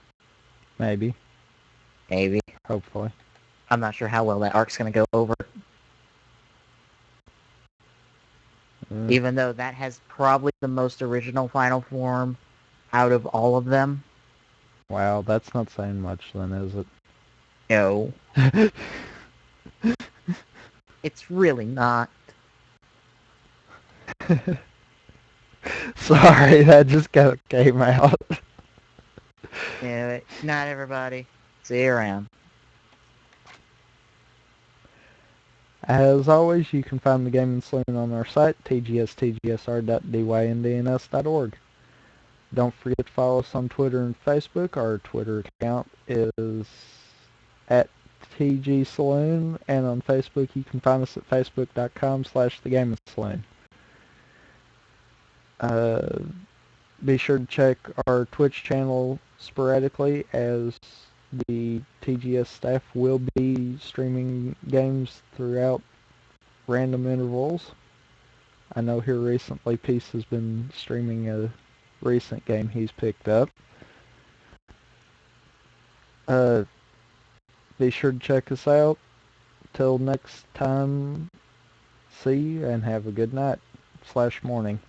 Speaker 2: Maybe.
Speaker 1: Maybe.
Speaker 2: Hopefully.
Speaker 1: I'm not sure how well that arc's going to go over. Even though that has probably the most original final form out of all of them.
Speaker 2: Wow, that's not saying much then, is
Speaker 1: No,
Speaker 2: it?
Speaker 1: it's really not.
Speaker 2: Sorry, that just came out.
Speaker 1: Anyway, not everybody. See you around.
Speaker 2: As always, you can find the Gaming Saloon on our site, tgstgsr.dynds.org. Don't forget to follow us on Twitter and Facebook. Our Twitter account is at TG Saloon, and on Facebook you can find us at facebook.com/thegaming-saloon. Be sure to check our Twitch channel sporadically, as the TGS staff will be streaming games throughout random intervals. I know here recently Peace has been streaming a recent game he's picked up. Be sure to check us out. Till next time, see you and have a good night / morning.